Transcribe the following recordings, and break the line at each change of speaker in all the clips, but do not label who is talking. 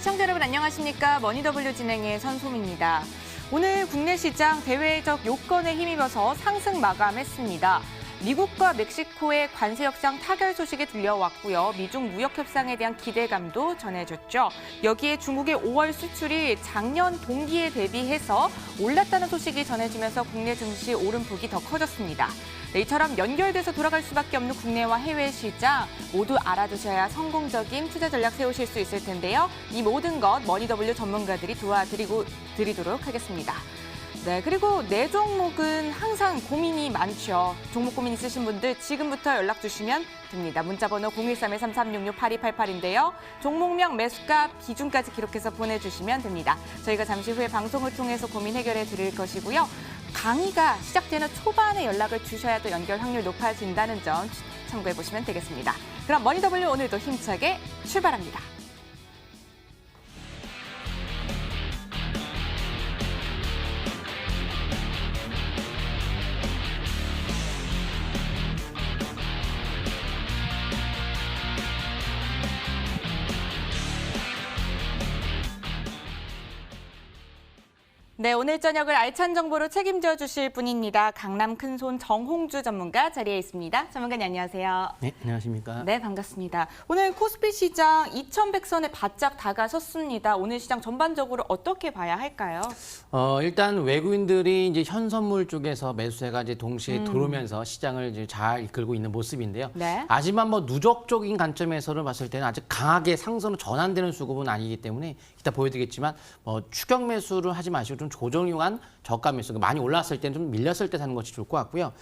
시청자 여러분 안녕하십니까? 머니더블유 진행의 선솜입니다. 오늘 국내 시장 대외적 요건에 힘입어서 상승 마감했습니다. 미국과 멕시코의 관세 협상 타결 소식이 들려왔고요. 미중 무역 협상에 대한 기대감도 전해졌죠. 여기에 중국의 5월 수출이 작년 동기에 대비해서 올랐다는 소식이 전해지면서 국내 증시 오름폭이 더 커졌습니다. 이처럼 연결돼서 돌아갈 수밖에 없는 국내와 해외 시장 모두 알아두셔야 성공적인 투자 전략 세우실 수 있을 텐데요. 이 모든 것 머니더블유 전문가들이 도와드리도록 하겠습니다. 네, 그리고 내 종목은 항상 고민이 많죠. 종목 고민 있으신 분들 지금부터 연락 주시면 됩니다. 문자번호 013-3366-8288인데요. 종목명, 매수가, 비중까지 기록해서 보내주시면 됩니다. 저희가 잠시 후에 방송을 통해서 고민 해결해 드릴 것이고요. 강의가 시작되는 초반에 연락을 주셔야 또 연결 확률 높아진다는 점 참고해 보시면 되겠습니다. 그럼 머니더블유 오늘도 힘차게 출발합니다. 네, 오늘 저녁을 알찬 정보로 책임져 주실 분입니다. 강남 큰손 정홍주 전문가 자리에 있습니다. 전문가님 안녕하세요.
네, 안녕하십니까.
네, 반갑습니다. 오늘 코스피 시장 2100선에 바짝 다가섰습니다. 오늘 시장 전반적으로 어떻게 봐야 할까요?
일단 외국인들이 이제 현선물 쪽에서 매수세가 이제 동시에 들어오면서 시장을 이제 잘 이끌고 있는 모습인데요.
네.
하지만 뭐 누적적인 관점에서를 봤을 때는 아직 강하게 상승으로 전환되는 수급은 아니기 때문에 이따 보여드리겠지만 추격 매수를 하지 마시고 좀 조정용한 저가 매수, 많이 올랐을 때는 좀 밀렸을 때 사는 것이 좋을 것 같고요.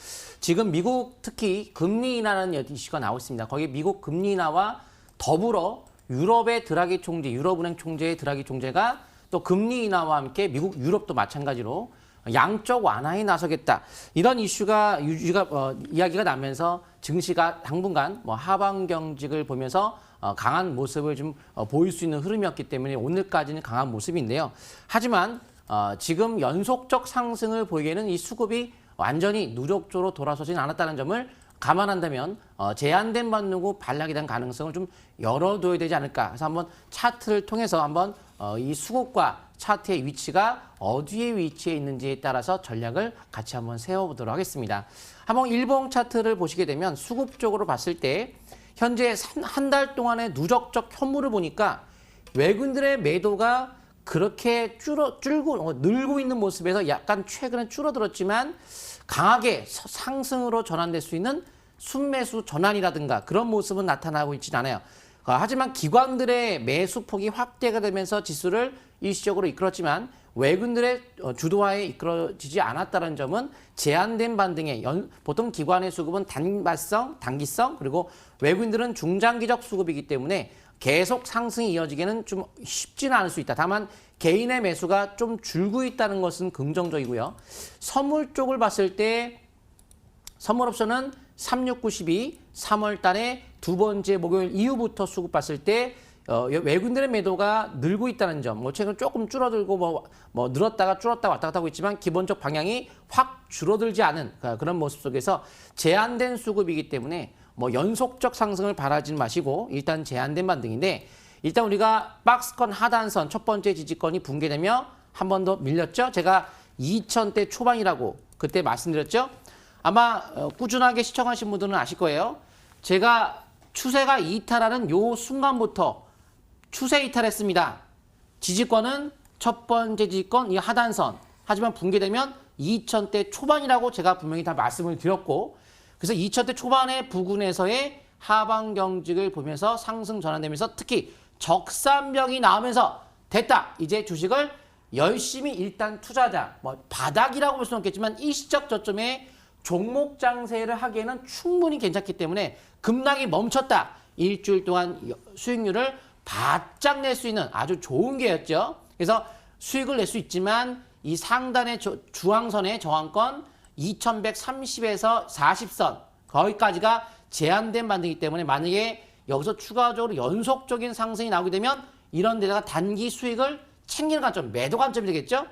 지금 미국 특히 금리 인하라는 이슈가 나오고 있습니다. 거기 미국 금리 인하와 더불어 유럽의 드라기 총재, 유럽은행 총재의 드라기 총재가 또 금리 인하와 함께 미국, 유럽도 마찬가지로 양적 완화에 나서겠다. 이런 이야기가 나면서 증시가 당분간 하방 경직을 보면서 강한 모습을 좀 보일 수 있는 흐름이었기 때문에 오늘까지는 강한 모습인데요. 하지만 지금 연속적 상승을 보이기에는 이 수급이 완전히 누적조로 돌아서진 않았다는 점을 감안한다면 제한된 반등으로 반락에 대한 가능성을 좀 열어둬야 되지 않을까. 그래서 한번 차트를 통해서 한번 이 수급과 차트의 위치가 어디에 위치해 있는지에 따라서 전략을 같이 한번 세워보도록 하겠습니다. 한번 일봉 차트를 보시게 되면 수급 쪽으로 봤을 때 현재 한 달 동안의 누적적 현물을 보니까 외국인들의 매도가 그렇게 늘고 있는 모습에서 약간 최근에 줄어들었지만 강하게 상승으로 전환될 수 있는 순매수 전환이라든가 그런 모습은 나타나고 있지는 않아요. 하지만 기관들의 매수폭이 확대가 되면서 지수를 일시적으로 이끌었지만 외국인들의 주도하에 이끌어지지 않았다는 점은 제한된 반등에 보통 기관의 수급은 단기성 그리고 외국인들은 중장기적 수급이기 때문에 계속 상승이 이어지기는 좀 쉽지는 않을 수 있다. 다만 개인의 매수가 좀 줄고 있다는 것은 긍정적이고요. 선물 쪽을 봤을 때 선물 옵션은 3692 3월 달에 두 번째 목요일 이후부터 수급 봤을 때 외국인들의 매도가 늘고 있다는 점, 최근 조금 줄어들고 늘었다가 줄었다 왔다 갔다 하고 있지만 기본적 방향이 확 줄어들지 않은 그런 모습 속에서 제한된 수급이기 때문에 연속적 상승을 바라지 마시고 일단 제한된 반등인데 일단 우리가 박스권 하단선 첫 번째 지지권이 붕괴되며 한 번 더 밀렸죠. 제가 2000대 초반이라고 그때 말씀드렸죠. 아마 꾸준하게 시청하신 분들은 아실 거예요. 제가 추세가 이탈하는 요 순간부터 추세 이탈했습니다. 지지권은 첫 번째 지지권 이 하단선. 하지만 붕괴되면 2000대 초반이라고 제가 분명히 다 말씀을 드렸고 그래서 2000대 초반의 부근에서의 하방 경직을 보면서 상승 전환되면서 특히 적산벽이 나오면서 됐다. 이제 주식을 열심히 일단 투자하자. 바닥이라고 볼 수는 없겠지만 일시적 저점에 종목 장세를 하기에는 충분히 괜찮기 때문에 급락이 멈췄다. 일주일 동안 수익률을 바짝 낼 수 있는 아주 좋은 기회였죠. 그래서 수익을 낼 수 있지만 이 상단의 주황선의 저항권 2130에서 40선 거기까지가 제한된 반등이기 때문에 만약에 여기서 추가적으로 연속적인 상승이 나오게 되면 이런 데다가 단기 수익을 챙기는 관점, 매도 관점이 되겠죠.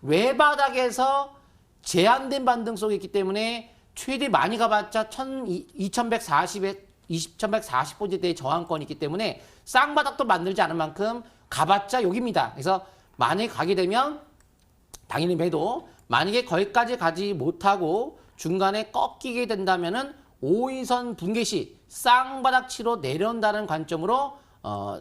외바닥에서 제한된 반등 속에 있기 때문에 최대 많이 가봤자 2140에 2140포지대의 저항권이 있기 때문에 쌍바닥도 만들지 않을 만큼 가봤자 여기입니다. 그래서 만약에 가게 되면 당연히 매도, 만약에 거기까지 가지 못하고 중간에 꺾이게 된다면은 5위선 붕괴 시 쌍바닥치로 내려온다는 관점으로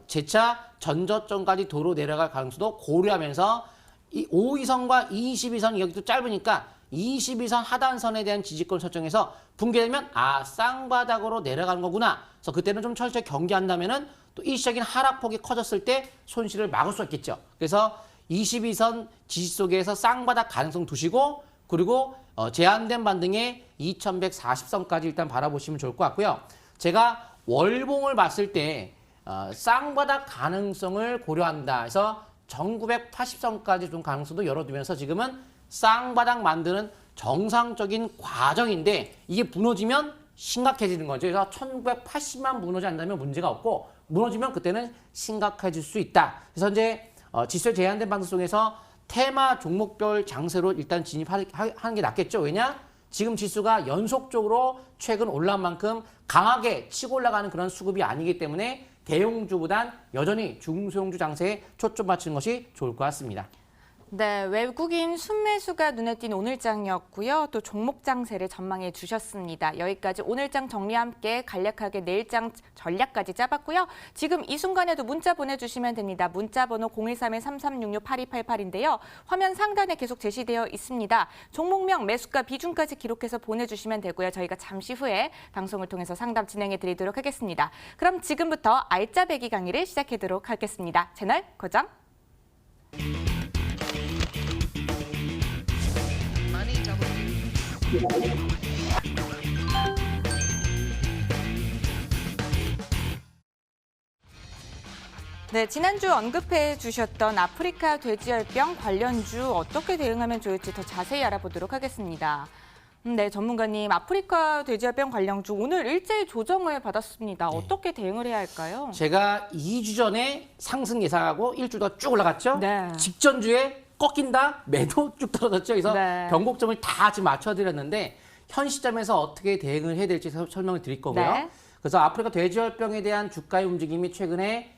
재차 전저점까지 도로 내려갈 가능성도 고려하면서 이 5위선과 22선 여기도 짧으니까 22선 하단선에 대한 지지권 설정해서 붕괴되면 쌍바닥으로 내려가는 거구나. 그래서 그때는 좀 철저히 경계한다면은 또 일시적인 하락폭이 커졌을 때 손실을 막을 수 있겠죠. 그래서 22선 지지 속에서 쌍바닥 가능성 두시고 그리고 제한된 반등의 2140선까지 일단 바라보시면 좋을 것 같고요. 제가 월봉을 봤을 때 쌍바닥 가능성을 고려한다 해서 1980선까지 좀 가능성도 열어두면서 지금은 쌍바닥 만드는 정상적인 과정인데 이게 무너지면 심각해지는 거죠. 그래서 1980만 무너지지 않는다면 문제가 없고 무너지면 그때는 심각해질 수 있다. 그래서 이제 지수에 제한된 방송에서 테마 종목별 장세로 일단 진입하는 게 낫겠죠. 왜냐? 지금 지수가 연속적으로 최근 올라온 만큼 강하게 치고 올라가는 그런 수급이 아니기 때문에 대형주보단 여전히 중소형주 장세에 초점 맞추는 것이 좋을 것 같습니다.
네, 외국인 순매수가 눈에 띈 오늘장이었고요. 또 종목 장세를 전망해 주셨습니다. 여기까지 오늘장 정리와 함께 간략하게 내일장 전략까지 짜봤고요. 지금 이 순간에도 문자 보내주시면 됩니다. 문자 번호 013-3366-8288인데요. 화면 상단에 계속 제시되어 있습니다. 종목명, 매수가, 비중까지 기록해서 보내주시면 되고요. 저희가 잠시 후에 방송을 통해서 상담 진행해 드리도록 하겠습니다. 그럼 지금부터 알짜배기 강의를 시작하도록 하겠습니다. 채널 고정. 네, 지난주 언급해 주셨던 아프리카 돼지열병 관련주 어떻게 대응하면 좋을지 더 자세히 알아보도록 하겠습니다. 네, 전문가님, 아프리카 돼지열병 관련주 오늘 일제히 조정을 받았습니다. 어떻게 대응을 해야 할까요?
제가 2주 전에 상승 예상하고 일주 더 쭉 올라갔죠.
네.
직전주에 꺾인다, 매도 쭉 떨어졌죠. 그래서
네.
변곡점을 다 지금 맞춰드렸는데 현 시점에서 어떻게 대응을 해야 될지 설명을 드릴 거고요.
네.
그래서 아프리카 돼지열병에 대한 주가의 움직임이 최근에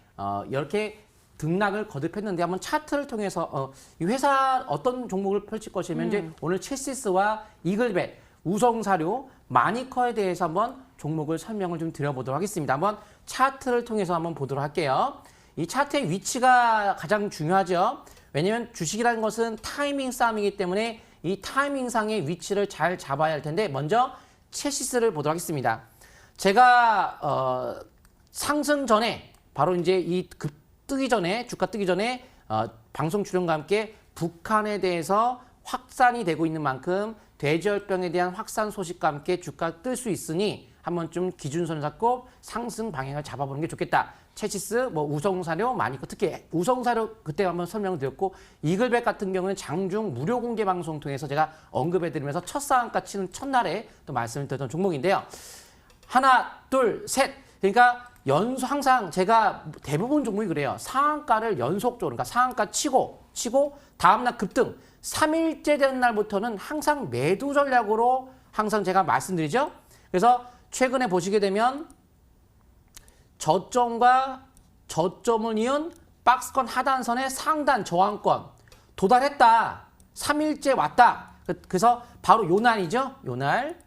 이렇게 등락을 거듭했는데 한번 차트를 통해서 이 회사 어떤 종목을 펼칠 것이면 이제 오늘 첼시스와 이글벳, 우성사료, 마니커에 대해서 한번 종목을 설명을 좀 드려보도록 하겠습니다. 한번 차트를 통해서 한번 보도록 할게요. 이 차트의 위치가 가장 중요하죠. 왜냐하면 주식이라는 것은 타이밍 싸움이기 때문에 이 타이밍상의 위치를 잘 잡아야 할 텐데 먼저 첼시스를 보도록 하겠습니다. 제가 상승 전에 바로 이제 이 뜨기 전에 주가 뜨기 전에 방송 출연과 함께 북한에 대해서 확산이 되고 있는 만큼 돼지열병에 대한 확산 소식과 함께 주가 뜰 수 있으니 한번 좀 기준선을 잡고 상승 방향을 잡아보는 게 좋겠다. 첼시스, 우성사료, 마니커, 특히 우성사료 그때 한번 설명을 드렸고 이글벳 같은 경우는 장중 무료 공개 방송 통해서 제가 언급해드리면서 첫 상한가 치는 첫날에 또 말씀을 드렸던 종목인데요. 하나, 둘, 셋. 그러니까 항상 제가 대부분 종목이 그래요. 상한가를 연속적으로, 그러니까 상한가 치고 다음날 급등. 3일째 되는 날부터는 항상 매도 전략으로 항상 제가 말씀드리죠. 그래서 최근에 보시게 되면 저점과 저점을 이은 박스권 하단선의 상단 저항권 도달했다. 3일째 왔다. 그래서 바로 요 날이죠. 요 날.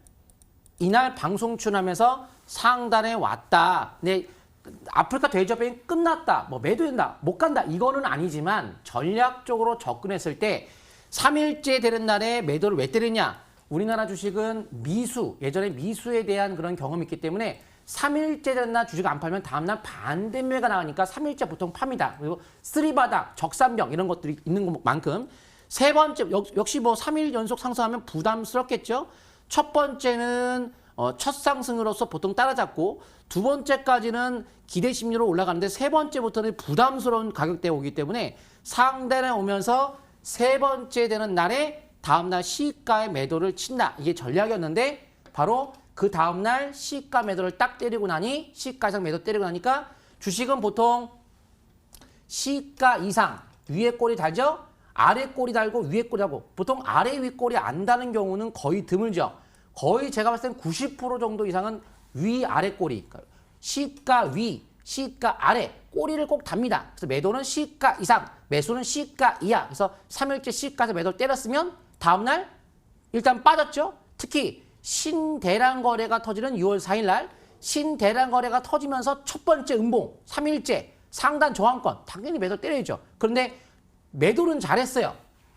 이날 방송 출연하면서 상단에 왔다. 네, 아프리카 돼지열병이 끝났다. 매도된다. 못 간다. 이거는 아니지만 전략적으로 접근했을 때 3일째 되는 날에 매도를 왜 때리냐? 우리나라 주식은 미수, 예전에 미수에 대한 그런 경험이 있기 때문에 3일째 되는 날 주식 안 팔면 다음날 반대매가 나가니까 3일째 보통 팝니다. 그리고 쓰리바닥, 적산병 이런 것들이 있는 만큼 세 번째, 역시 3일 연속 상승하면 부담스럽겠죠? 첫 번째는 첫 상승으로서 보통 따라잡고 두 번째까지는 기대 심리로 올라가는데 세 번째부터는 부담스러운 가격대에 오기 때문에 상단에 오면서 세 번째 되는 날에 다음날 시가의 매도를 친다. 이게 전략이었는데 바로 그 다음날 시가 매도를 딱 때리고 나니 시가 이상 매도 때리고 나니까 주식은 보통 시가 이상 위에 꼬리 달죠? 아래 꼬리 달고 위에 꼬리 달고 보통 아래 위 꼬리 안 다는 경우는 거의 드물죠. 거의 제가 봤을 땐 90% 정도 이상은 위 아래 꼬리, 시가 위 시가 아래 꼬리를 꼭 답니다. 그래서 매도는 시가 이상, 매수는 시가 이하. 그래서 3일째 시가에서 매도를 때렸으면 다음날 일단 빠졌죠. 특히 신대량 거래가 터지는 6월 4일 날 신대량 거래가 터지면서 첫 번째 음봉 3일째 상단 저항권 당연히 매도 때려야죠. 그런데 매도는 잘했어요.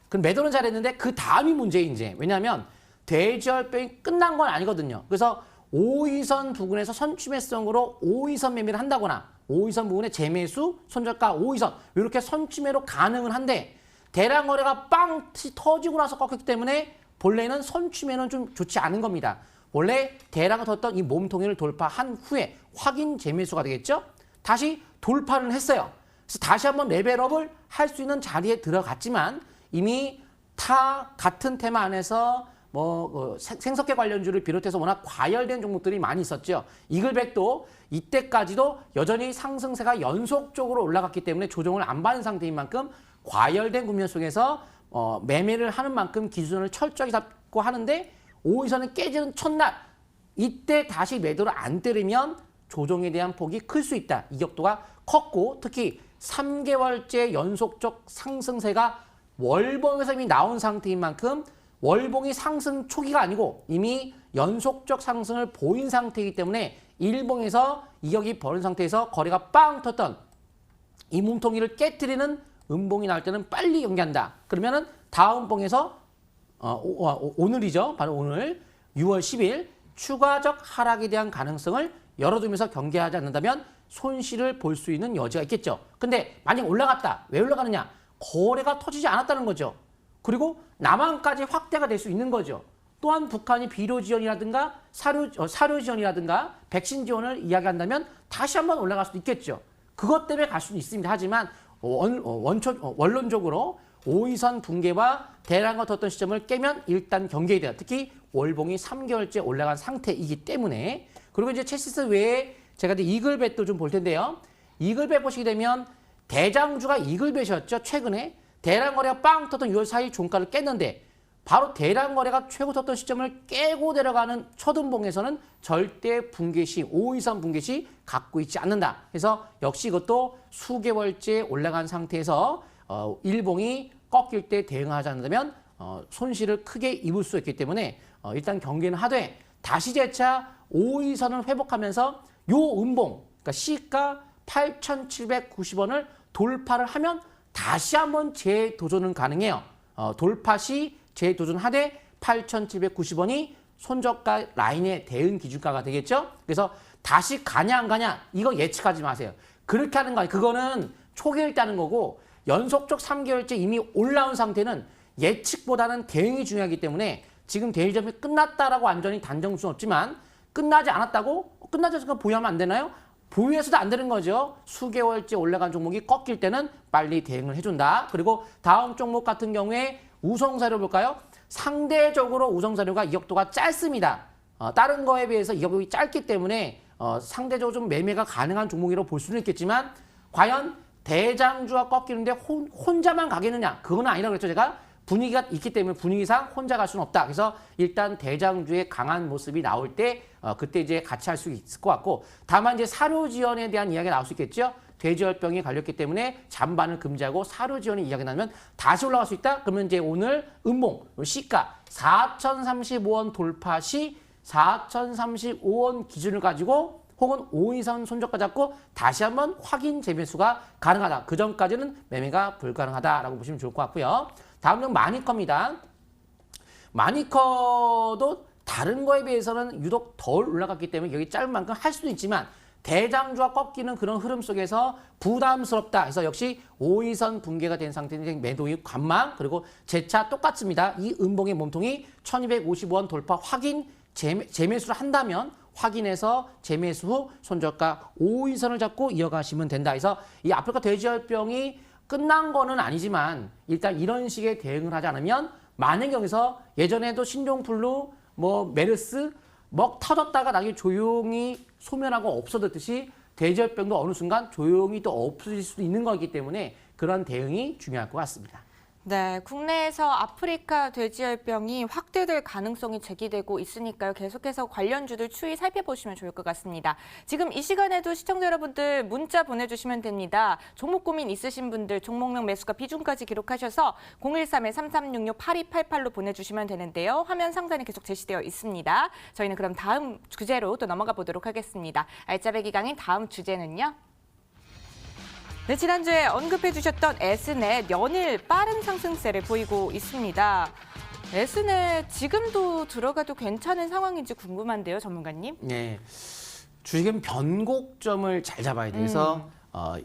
그럼 매도는 잘했는데 그 다음이 문제인 이제. 왜냐하면 대지열병이 끝난 건 아니거든요. 그래서 5위선 부근에서 선취매성으로 5위선 매매를 한다거나 5위선 부근에 재매수, 손절가 5위선 이렇게 선취매로 가능은 한데 대량 거래가 빵 터지고 나서 꺾였기 때문에 본래는 선취매는 좀 좋지 않은 겁니다. 원래 대량을 뒀던 이 몸통을 돌파한 후에 확인 재매수가 되겠죠. 다시 돌파를 했어요. 그래서 다시 한번 레벨업을 할 수 있는 자리에 들어갔지만 이미 타 같은 테마 안에서 생석회 관련주를 비롯해서 워낙 과열된 종목들이 많이 있었죠. 이글백도 이때까지도 여전히 상승세가 연속적으로 올라갔기 때문에 조정을 안 받은 상태인 만큼 과열된 국면 속에서 매매를 하는 만큼 기준을 철저히 잡고 하는데 5위선을 깨지는 첫날 이때 다시 매도를 안 때리면 조정에 대한 폭이 클 수 있다. 이격도가 컸고 특히 3개월째 연속적 상승세가 월봉에서 이미 나온 상태인 만큼 월봉이 상승 초기가 아니고 이미 연속적 상승을 보인 상태이기 때문에 일봉에서 이격이 벌어진 상태에서 거래가 빵 텄던 이 몸통이를 깨트리는 음봉이 나올 때는 빨리 연기한다. 그러면은 다음 봉에서 오늘이죠. 바로 오늘 6월 10일 추가적 하락에 대한 가능성을 열어두면서 경계하지 않는다면 손실을 볼 수 있는 여지가 있겠죠. 근데 만약 올라갔다. 왜 올라가느냐? 거래가 터지지 않았다는 거죠. 그리고 남한까지 확대가 될 수 있는 거죠. 또한 북한이 비료 지원이라든가 사료 지원이라든가 백신 지원을 이야기한다면 다시 한번 올라갈 수도 있겠죠. 그것 때문에 갈 수는 있습니다. 하지만 원론적으로 5위선 붕괴와 대량과 뒀던 시점을 깨면 일단 경계해야 돼요. 특히 월봉이 3개월째 올라간 상태이기 때문에. 그리고 이제 체시스 외에 제가 이제 이글벳도 좀 볼 텐데요. 이글벳 보시게 되면 대장주가 이글벳이었죠. 최근에 대량 거래가 빵 떴던 6월 4일 종가를 깼는데 바로 대량 거래가 최고 떴던 시점을 깨고 내려가는 첫 음봉에서는 절대 붕괴 시 5위선 붕괴 시 갖고 있지 않는다. 그래서 역시 이것도 수개월째 올라간 상태에서 일봉이 꺾일 때 대응하지 않는다면 손실을 크게 입을 수 있기 때문에 일단 경계는 하되 다시 재차 5위선을 회복하면서 요 음봉 그러니까 시가 8,790원을 돌파를 하면 다시 한번 재도전은 가능해요. 돌파 시 재도전하되 8,790원이 손저가 라인의 대응 기준가가 되겠죠. 그래서 다시 가냐 안 가냐 이거 예측하지 마세요. 그렇게 하는 거 아니에요. 그거는 초기일 때 하는 거고 연속적 3개월째 이미 올라온 상태는 예측보다는 대응이 중요하기 때문에 지금 대일점이 끝났다라고 완전히 단정 수는 없지만 끝나지 않았다고? 끝나지 않았으니까 보유하면 안 되나요? 보유해서도 안 되는 거죠. 수개월째 올라간 종목이 꺾일 때는 빨리 대응을 해준다. 그리고 다음 종목 같은 경우에 우성사료 볼까요? 상대적으로 우성사료가 이격도가 짧습니다. 다른 거에 비해서 이격도가 짧기 때문에 상대적으로 좀 매매가 가능한 종목이라고 볼 수는 있겠지만 과연 대장주가 꺾이는데 혼자만 가겠느냐? 그건 아니라고 그랬죠. 제가 분위기가 있기 때문에 분위기상 혼자 갈 수는 없다. 그래서 일단 대장주의 강한 모습이 나올 때 그때 이제 같이 할 수 있을 것 같고 다만 이제 사료 지원에 대한 이야기가 나올 수 있겠죠. 돼지열병이 걸렸기 때문에 잠반을 금지하고 사료 지원이 이야기 나면 다시 올라갈 수 있다. 그러면 이제 오늘 음봉 시가 4,035원 돌파 시 4,035원 기준을 가지고 혹은 5위선 손저가 잡고 다시 한번 확인 재매수가 가능하다. 그 전까지는 매매가 불가능하다라고 보시면 좋을 것 같고요. 다음 중 마니커입니다. 마니커도 다른 거에 비해서는 유독 덜 올라갔기 때문에 여기 짧은 만큼 할 수도 있지만 대장주가 꺾이는 그런 흐름 속에서 부담스럽다. 그래서 역시 5위선 붕괴가 된 상태인 매도익 관망 그리고 재차 똑같습니다. 이 음봉의 몸통이 1250원 돌파 확인 재매수를 한다면 확인해서 재매수 후 손저가 5위선을 잡고 이어가시면 된다. 그래서 이 아프리카 돼지열병이 끝난 거는 아니지만 일단 이런 식의 대응을 하지 않으면 만약 여기서 예전에도 신종플루 메르스 먹 터졌다가 나중에 조용히 소멸하고 없어졌듯이 돼지열병도 어느 순간 조용히 또 없어질 수도 있는 거기 때문에 그런 대응이 중요할 것 같습니다.
네, 국내에서 아프리카 돼지열병이 확대될 가능성이 제기되고 있으니까요. 계속해서 관련주들 추이 살펴보시면 좋을 것 같습니다. 지금 이 시간에도 시청자 여러분들 문자 보내주시면 됩니다. 종목 고민 있으신 분들 종목명 매수가 비중까지 기록하셔서 013-3366-8288로 보내주시면 되는데요. 화면 상단에 계속 제시되어 있습니다. 저희는 그럼 다음 주제로 또 넘어가 보도록 하겠습니다. 알짜배기 강의 다음 주제는요. 네, 지난주에 언급해 주셨던 S넷 연일 빠른 상승세를 보이고 있습니다. S넷 지금도 들어가도 괜찮은 상황인지 궁금한데요, 전문가님?
네, 주식은 변곡점을 잘 잡아야 돼서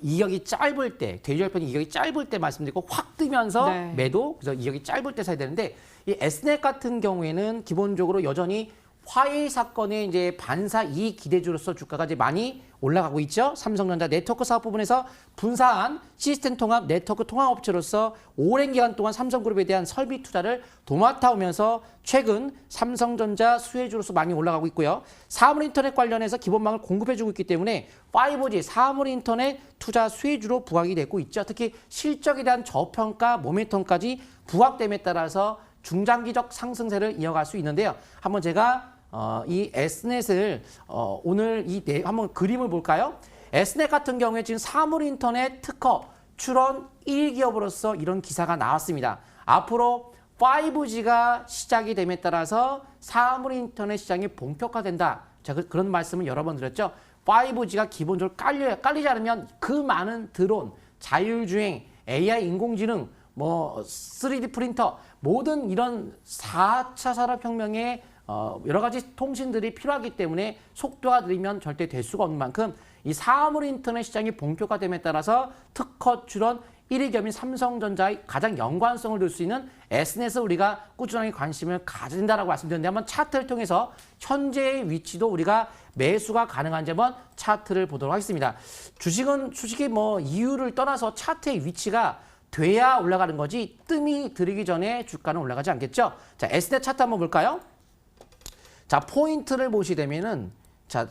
이격이 짧을 때, 돼지열병이 이격이 짧을 때 말씀드리고 확 뜨면서
네.
매도, 그래서 이격이 짧을 때 사야 되는데 이 S넷 같은 경우에는 기본적으로 여전히 화웨이 사건의 이제 반사 이익 기대주로서 주가가 이제 많이 올라가고 있죠. 삼성전자 네트워크 사업 부분에서 분사한 시스템 통합 네트워크 통합업체로서 오랜 기간 동안 삼성그룹에 대한 설비 투자를 도맡아 오면서 최근 삼성전자 수혜주로서 많이 올라가고 있고요. 사물인터넷 관련해서 기본망을 공급해주고 있기 때문에 5G 사물인터넷 투자 수혜주로 부각이 되고 있죠. 특히 실적에 대한 저평가 모멘텀까지 부각됨에 따라서 중장기적 상승세를 이어갈 수 있는데요. 한번 제가 이 S넷을 오늘 한번 그림을 볼까요? S넷 같은 경우에 지금 사물인터넷 특허 출원 1기업으로서 이런 기사가 나왔습니다. 앞으로 5G가 시작이 됨에 따라서 사물인터넷 시장이 본격화된다. 제가 그런 말씀을 여러 번 드렸죠. 5G가 기본적으로 깔리지 않으면 그 많은 드론, 자율주행, AI 인공지능, 3D 프린터 모든 이런 4차 산업혁명의 여러 가지 통신들이 필요하기 때문에 속도가 느리면 절대 될 수가 없는 만큼 이 사물인터넷 시장이 본격화됨에 따라서 특허 출원 1위 기업인 삼성전자의 가장 연관성을 둘 수 있는 S넷을 우리가 꾸준하게 관심을 가진다라고 말씀드렸는데 한번 차트를 통해서 현재의 위치도 우리가 매수가 가능한지 한번 차트를 보도록 하겠습니다. 주식이 이유를 떠나서 차트의 위치가 돼야 올라가는 거지 뜸이 들이기 전에 주가는 올라가지 않겠죠. 자, S넷 차트 한번 볼까요? 자, 포인트를 보시되면은 자,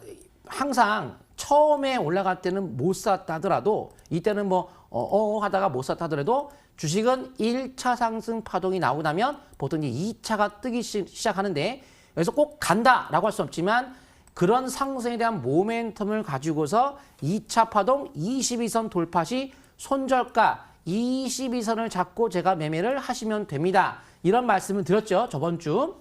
항상 처음에 올라갈 때는 못 샀다 하더라도 이때는 하다가 못 샀다 하더라도 주식은 1차 상승 파동이 나오고 나면 보통 이제 2차가 뜨기 시작하는데 여기서 꼭 간다라고 할 수 없지만 그런 상승에 대한 모멘텀을 가지고서 2차 파동 22선 돌파 시 손절가 22선을 잡고 제가 매매를 하시면 됩니다. 이런 말씀을 드렸죠. 저번 주.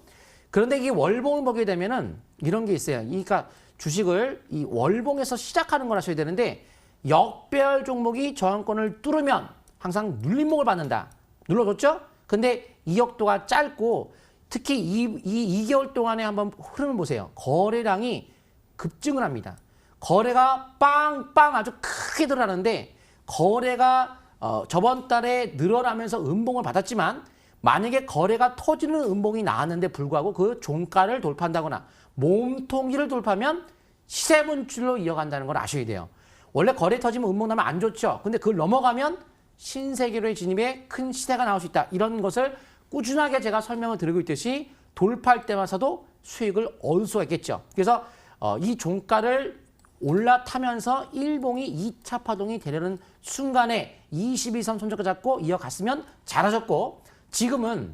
그런데 이게 월봉을 보게 되면은 이런 게 있어요. 그러니까 주식을 이 월봉에서 시작하는 걸 하셔야 되는데 역배열 종목이 저항권을 뚫으면 항상 눌림목을 받는다. 눌러줬죠? 근데 이격도가 짧고 특히 이 2개월 동안에 한번 흐름을 보세요. 거래량이 급증을 합니다. 거래가 빵빵 아주 크게 늘어나는데 거래가 저번 달에 늘어나면서 음봉을 받았지만 만약에 거래가 터지는 음봉이 나왔는데 불구하고 그 종가를 돌파한다거나 몸통기를 돌파하면 시세 분출로 이어간다는 걸 아셔야 돼요. 원래 거래 터지면 음봉 나면 안 좋죠. 근데 그걸 넘어가면 신세계로의 진입에 큰 시세가 나올 수 있다. 이런 것을 꾸준하게 제가 설명을 드리고 있듯이 돌파할 때마다도 수익을 얻을 수가 있겠죠. 그래서 이 종가를 올라타면서 일봉이 2차 파동이 되려는 순간에 22선 손절가 잡고 이어갔으면 잘하셨고 지금은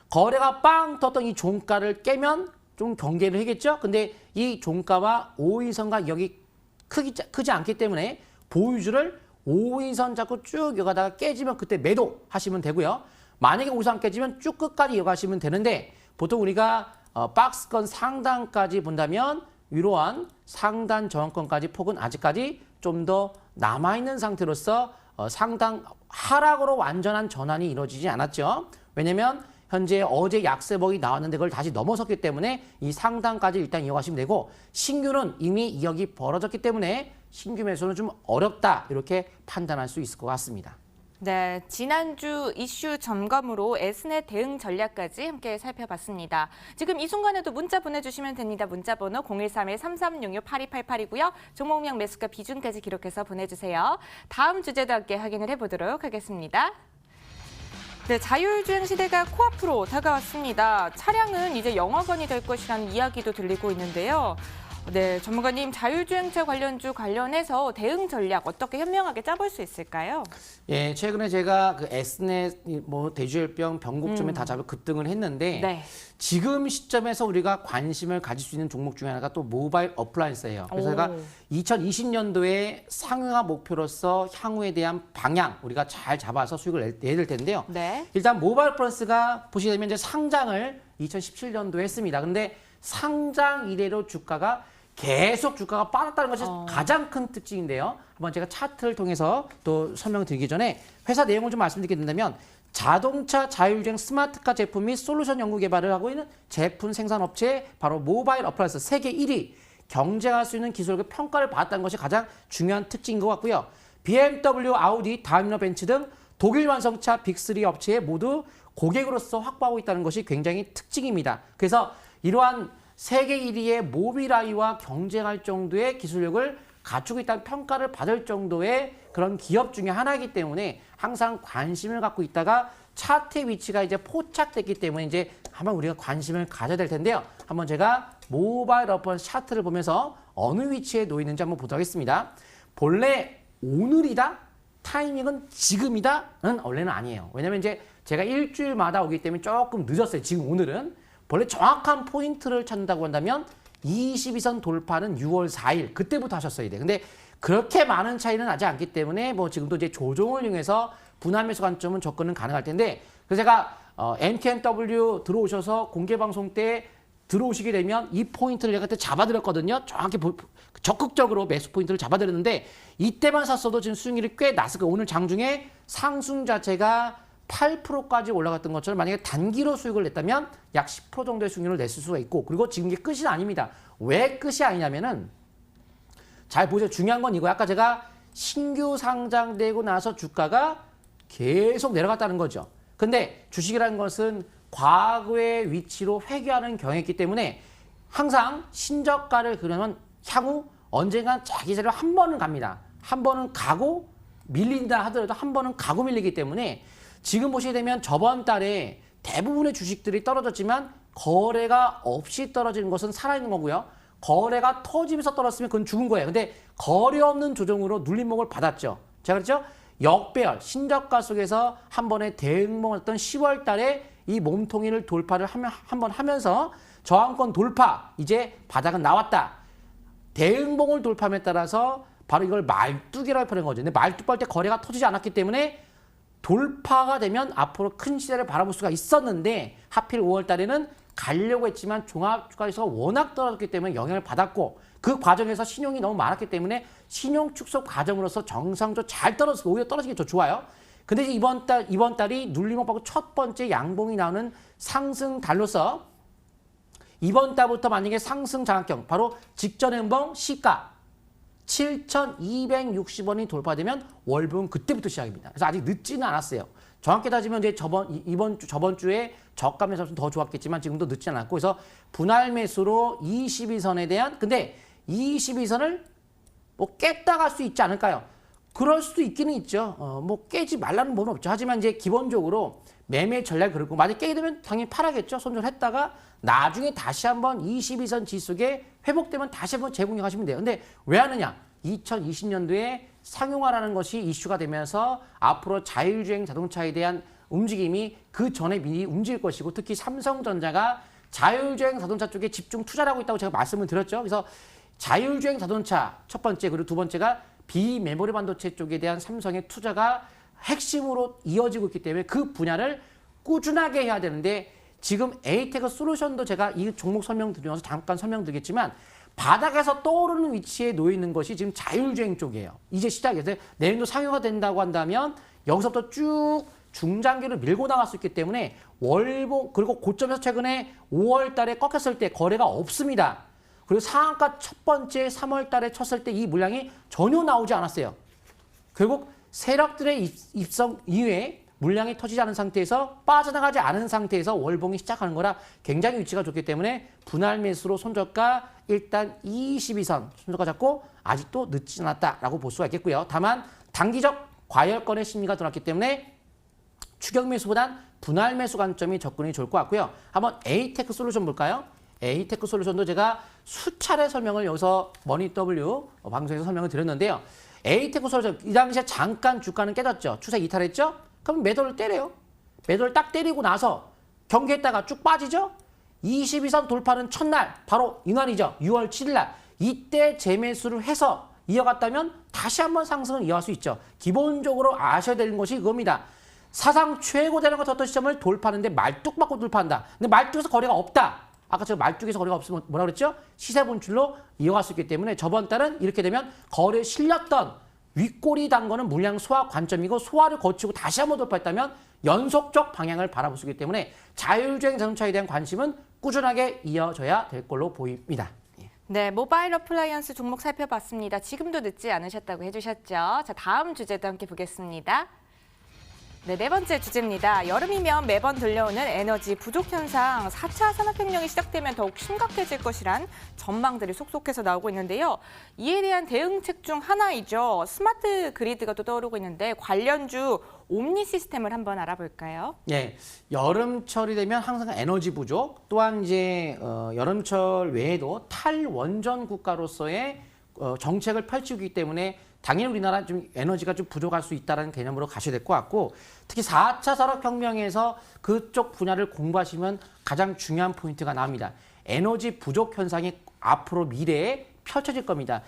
거래가 빵 떴던 이 종가를 깨면 좀 경계를 하겠죠. 근데 이 종가와 5일선과 여기 크지 않기 때문에 보유주를 5일선 잡고 쭉 이어가다가 깨지면 그때 매도하시면 되고요. 만약에 5일선 깨지면 쭉 끝까지 이어가시면 되는데 보통 우리가 박스권 상단까지 본다면 이러한 상단 저항권까지 폭은 아직까지 좀 더 남아있는 상태로서 상당 하락으로 완전한 전환이 이루어지지 않았죠. 왜냐면 현재 어제 약세복이 나왔는데 그걸 다시 넘어섰기 때문에 이 상단까지 일단 이어가시면 되고 신규는 이미 이격이 벌어졌기 때문에 신규 매수는 좀 어렵다 이렇게 판단할 수 있을 것 같습니다.
네, 지난주 이슈 점검으로 S넷 대응 전략까지 함께 살펴봤습니다. 지금 이 순간에도 문자 보내주시면 됩니다. 문자 번호 013-3366-8288이고요. 종목명 매수가 비중까지 기록해서 보내주세요. 다음 주제도 함께 확인을 해보도록 하겠습니다. 네, 자율주행 시대가 코앞으로 다가왔습니다. 차량은 이제 영화관이 될 것이라는 이야기도 들리고 있는데요. 네, 전문가님 자율주행차 관련주 관련해서 대응 전략 어떻게 현명하게 짜볼 수 있을까요?
예, 최근에 제가 그 S넷, 뭐 대주열병, 변곡점에 다 잡아 급등을 했는데
네.
지금 시점에서 우리가 관심을 가질 수 있는 종목 중에 하나가 또 모바일 어플라이언스예요. 그래서 제가 2020년도에 상용화 목표로서 향후에 대한 방향 우리가 잘 잡아서 수익을 내야 될 텐데요.
네.
일단 모바일 어플라이언스가 보시게 되면 이제 상장을 2017년도에 했습니다. 근데 상장 이래로 주가가 계속 주가가 빠졌다는 것이 가장 큰 특징인데요. 한번 제가 차트를 통해서 또 설명드리기 전에 회사 내용을 좀 말씀드리게 된다면 자동차 자율주행 스마트카 제품 및 솔루션 연구 개발을 하고 있는 제품 생산업체 바로 모바일 어플라이언스 세계 1위 경쟁할 수 있는 기술과 평가를 받았다는 것이 가장 중요한 특징인 것 같고요. BMW, 아우디, 다임러 벤츠 등 독일 완성차 빅3 업체에 모두 고객으로서 확보하고 있다는 것이 굉장히 특징입니다. 그래서 이러한 세계 1위의 모빌아이와 경쟁할 정도의 기술력을 갖추고 있다는 평가를 받을 정도의 그런 기업 중에 하나이기 때문에 항상 관심을 갖고 있다가 차트의 위치가 이제 포착됐기 때문에 이제 한번 우리가 관심을 가져야 될 텐데요. 한번 제가 모바일 어플라이언스 차트를 보면서 어느 위치에 놓여 있는지 한번 보도록 하겠습니다. 본래 오늘이다? 타이밍은 지금이다?는 원래는 아니에요. 왜냐면 이제 제가 일주일마다 오기 때문에 조금 늦었어요. 지금 오늘은. 원래 정확한 포인트를 찾는다고 한다면 22선 돌파는 6월 4일 그때부터 하셨어야 돼요. 근데 그렇게 많은 차이는 나지 않기 때문에 뭐 지금도 이제 조정을 이용해서 분할 매수 관점은 접근은 가능할 텐데 그래서 제가 MTNW 들어오셔서 공개 방송 때 들어오시게 되면 이 포인트를 제가 그때 잡아드렸거든요. 정확히 적극적으로 매수 포인트를 잡아드렸는데 이때만 샀어도 지금 수익률이 꽤 났을 거예요. 오늘 장중에 상승 자체가 8%까지 올라갔던 것처럼 만약에 단기로 수익을 냈다면 약 10% 정도의 수익률을 냈을 수가 있고 그리고 지금 이게 끝이 아닙니다. 왜 끝이 아니냐면은 잘 보세요. 중요한 건 이거예요. 아까 제가 신규 상장되고 나서 주가가 계속 내려갔다는 거죠. 근데 주식이라는 것은 과거의 위치로 회귀하는 경향이기 때문에 항상 신저가를 그려면 향후 언젠간 자기 자리로 한 번은 갑니다. 한 번은 가고 밀린다 하더라도 한 번은 가고 밀리기 때문에 지금 보시게 되면 저번 달에 대부분의 주식들이 떨어졌지만 거래가 없이 떨어지는 것은 살아있는 거고요. 거래가 터지면서 떨어졌으면 그건 죽은 거예요. 근데 거래 없는 조정으로 눌림목을 받았죠. 제가 그랬죠? 역배열, 신저가 속에서 한 번에 대응봉을 했던 10월 달에 이 몸통이를 돌파를 한번 하면서 저항권 돌파, 이제 바닥은 나왔다. 대응봉을 돌파함에 따라서 바로 이걸 말뚝이라고 표현한 거죠. 근데 말뚝 볼 때 거래가 터지지 않았기 때문에 돌파가 되면 앞으로 큰 시세를 바라볼 수가 있었는데 하필 5월 달에는 가려고 했지만 종합주가에서 워낙 떨어졌기 때문에 영향을 받았고 그 과정에서 신용이 너무 많았기 때문에 신용 축소 과정으로서 정상적으로 잘 떨어져서 오히려 떨어지기 더 좋아요. 근데 이제 이번 달이 눌림목 받고 첫 번째 양봉이 나오는 상승 달로서 이번 달부터 만약에 상승 장악경 바로 직전 행봉 시가 7,260원이 돌파되면 월봉은 그때부터 시작입니다. 그래서 아직 늦지는 않았어요. 정확히 따지면 이제 저번 주에 저가 매수는 더 좋았겠지만 지금도 늦지 않았고 그래서 분할 매수로 22선에 대한 근데 22선을 뭐 깼다 갈 수 있지 않을까요? 그럴 수도 있기는 있죠. 뭐 깨지 말라는 법은 없죠. 하지만 이제 기본적으로 매매 전략이 그렇고 만약 깨게 되면 당연히 팔아겠죠. 손절했다가 나중에 다시 한번 22선 지수에 회복되면 다시 한번 재공략하시면 돼요. 근데 왜 하느냐? 2020년도에 상용화라는 것이 이슈가 되면서 앞으로 자율주행 자동차에 대한 움직임이 그 전에 미리 움직일 것이고 특히 삼성전자가 자율주행 자동차 쪽에 집중 투자를 하고 있다고 제가 말씀을 드렸죠. 그래서 자율주행 자동차 첫 번째 그리고 두 번째가 비메모리 반도체 쪽에 대한 삼성의 투자가 핵심으로 이어지고 있기 때문에 그 분야를 꾸준하게 해야 되는데 지금 에이테크 솔루션도 제가 이 종목 설명드리면서 잠깐 설명드리겠지만 바닥에서 떠오르는 위치에 놓여 있는 것이 지금 자율주행 쪽이에요. 이제 시작해서 내년도 상용화 된다고 한다면 여기서부터 쭉 중장기를 밀고 나갈 수 있기 때문에 월봉 그리고 고점에서 최근에 5월 달에 꺾였을 때 거래가 없습니다. 그리고 상한가 첫 번째 3월 달에 쳤을 때 이 물량이 전혀 나오지 않았어요. 결국 세력들의 입성 이후에 물량이 터지지 않은 상태에서 빠져나가지 않은 상태에서 월봉이 시작하는 거라 굉장히 위치가 좋기 때문에 분할 매수로 손저가 일단 22선 손저가 잡고 아직도 늦지 않았다라고 볼 수가 있겠고요. 다만 단기적 과열권의 심리가 들어왔기 때문에 추격 매수보단 분할 매수 관점이 접근이 좋을 것 같고요. 한번 에이테크 솔루션 볼까요? 에이테크 솔루션도 제가 수차례 설명을 여기서 머니W 방송에서 설명을 드렸는데요. 에이테크 솔루션 이 당시에 잠깐 주가는 깨졌죠. 추세 이탈했죠. 그럼 매도를 때려요. 매도를 딱 때리고 나서 경기했다가 쭉 빠지죠. 22선 돌파는 첫날 바로 이날이죠. 6월 7일 날 이때 재매수를 해서 이어갔다면 다시 한번 상승을 이어갈 수 있죠. 기본적으로 아셔야 되는 것이 이겁니다. 사상 최고 대량과 졌던 시점을 돌파하는데 말뚝 받고 돌파한다. 근데 말뚝에서 거래가 없다. 아까 제가 말뚝에서 거래가 없으면 뭐라 그랬죠? 시세 분출로 이어갈 수 있기 때문에 저번 달은 이렇게 되면 거래 실렸던 윗꼬리 단 거는 물량 소화 관점이고 소화를 거치고 다시 한번 돌파했다면 연속적 방향을 바라볼 수 있기 때문에 자율주행 자동차에 대한 관심은 꾸준하게 이어져야 될 걸로 보입니다.
네, 모바일 어플라이언스 종목 살펴봤습니다. 지금도 늦지 않으셨다고 해주셨죠. 자, 다음 주제도 함께 보겠습니다. 네, 네 번째 주제입니다. 여름이면 매번 들려오는 에너지 부족 현상, 4차 산업혁명이 시작되면 더욱 심각해질 것이란 전망들이 속속해서 나오고 있는데요. 이에 대한 대응책 중 하나이죠. 스마트 그리드가 또 떠오르고 있는데 관련주 옴니 시스템을 한번 알아볼까요?
네, 여름철이 되면 항상 에너지 부족, 또한 이제 여름철 외에도 탈원전 국가로서의 정책을 펼치고 있기 때문에 당연히 우리나라 좀 에너지가 좀 부족할 수 있다는 개념으로 가셔야 될 것 같고 특히 4차 산업혁명에서 그쪽 분야를 공부하시면 가장 중요한 포인트가 나옵니다. 에너지 부족 현상이 앞으로 미래에 펼쳐질 겁니다.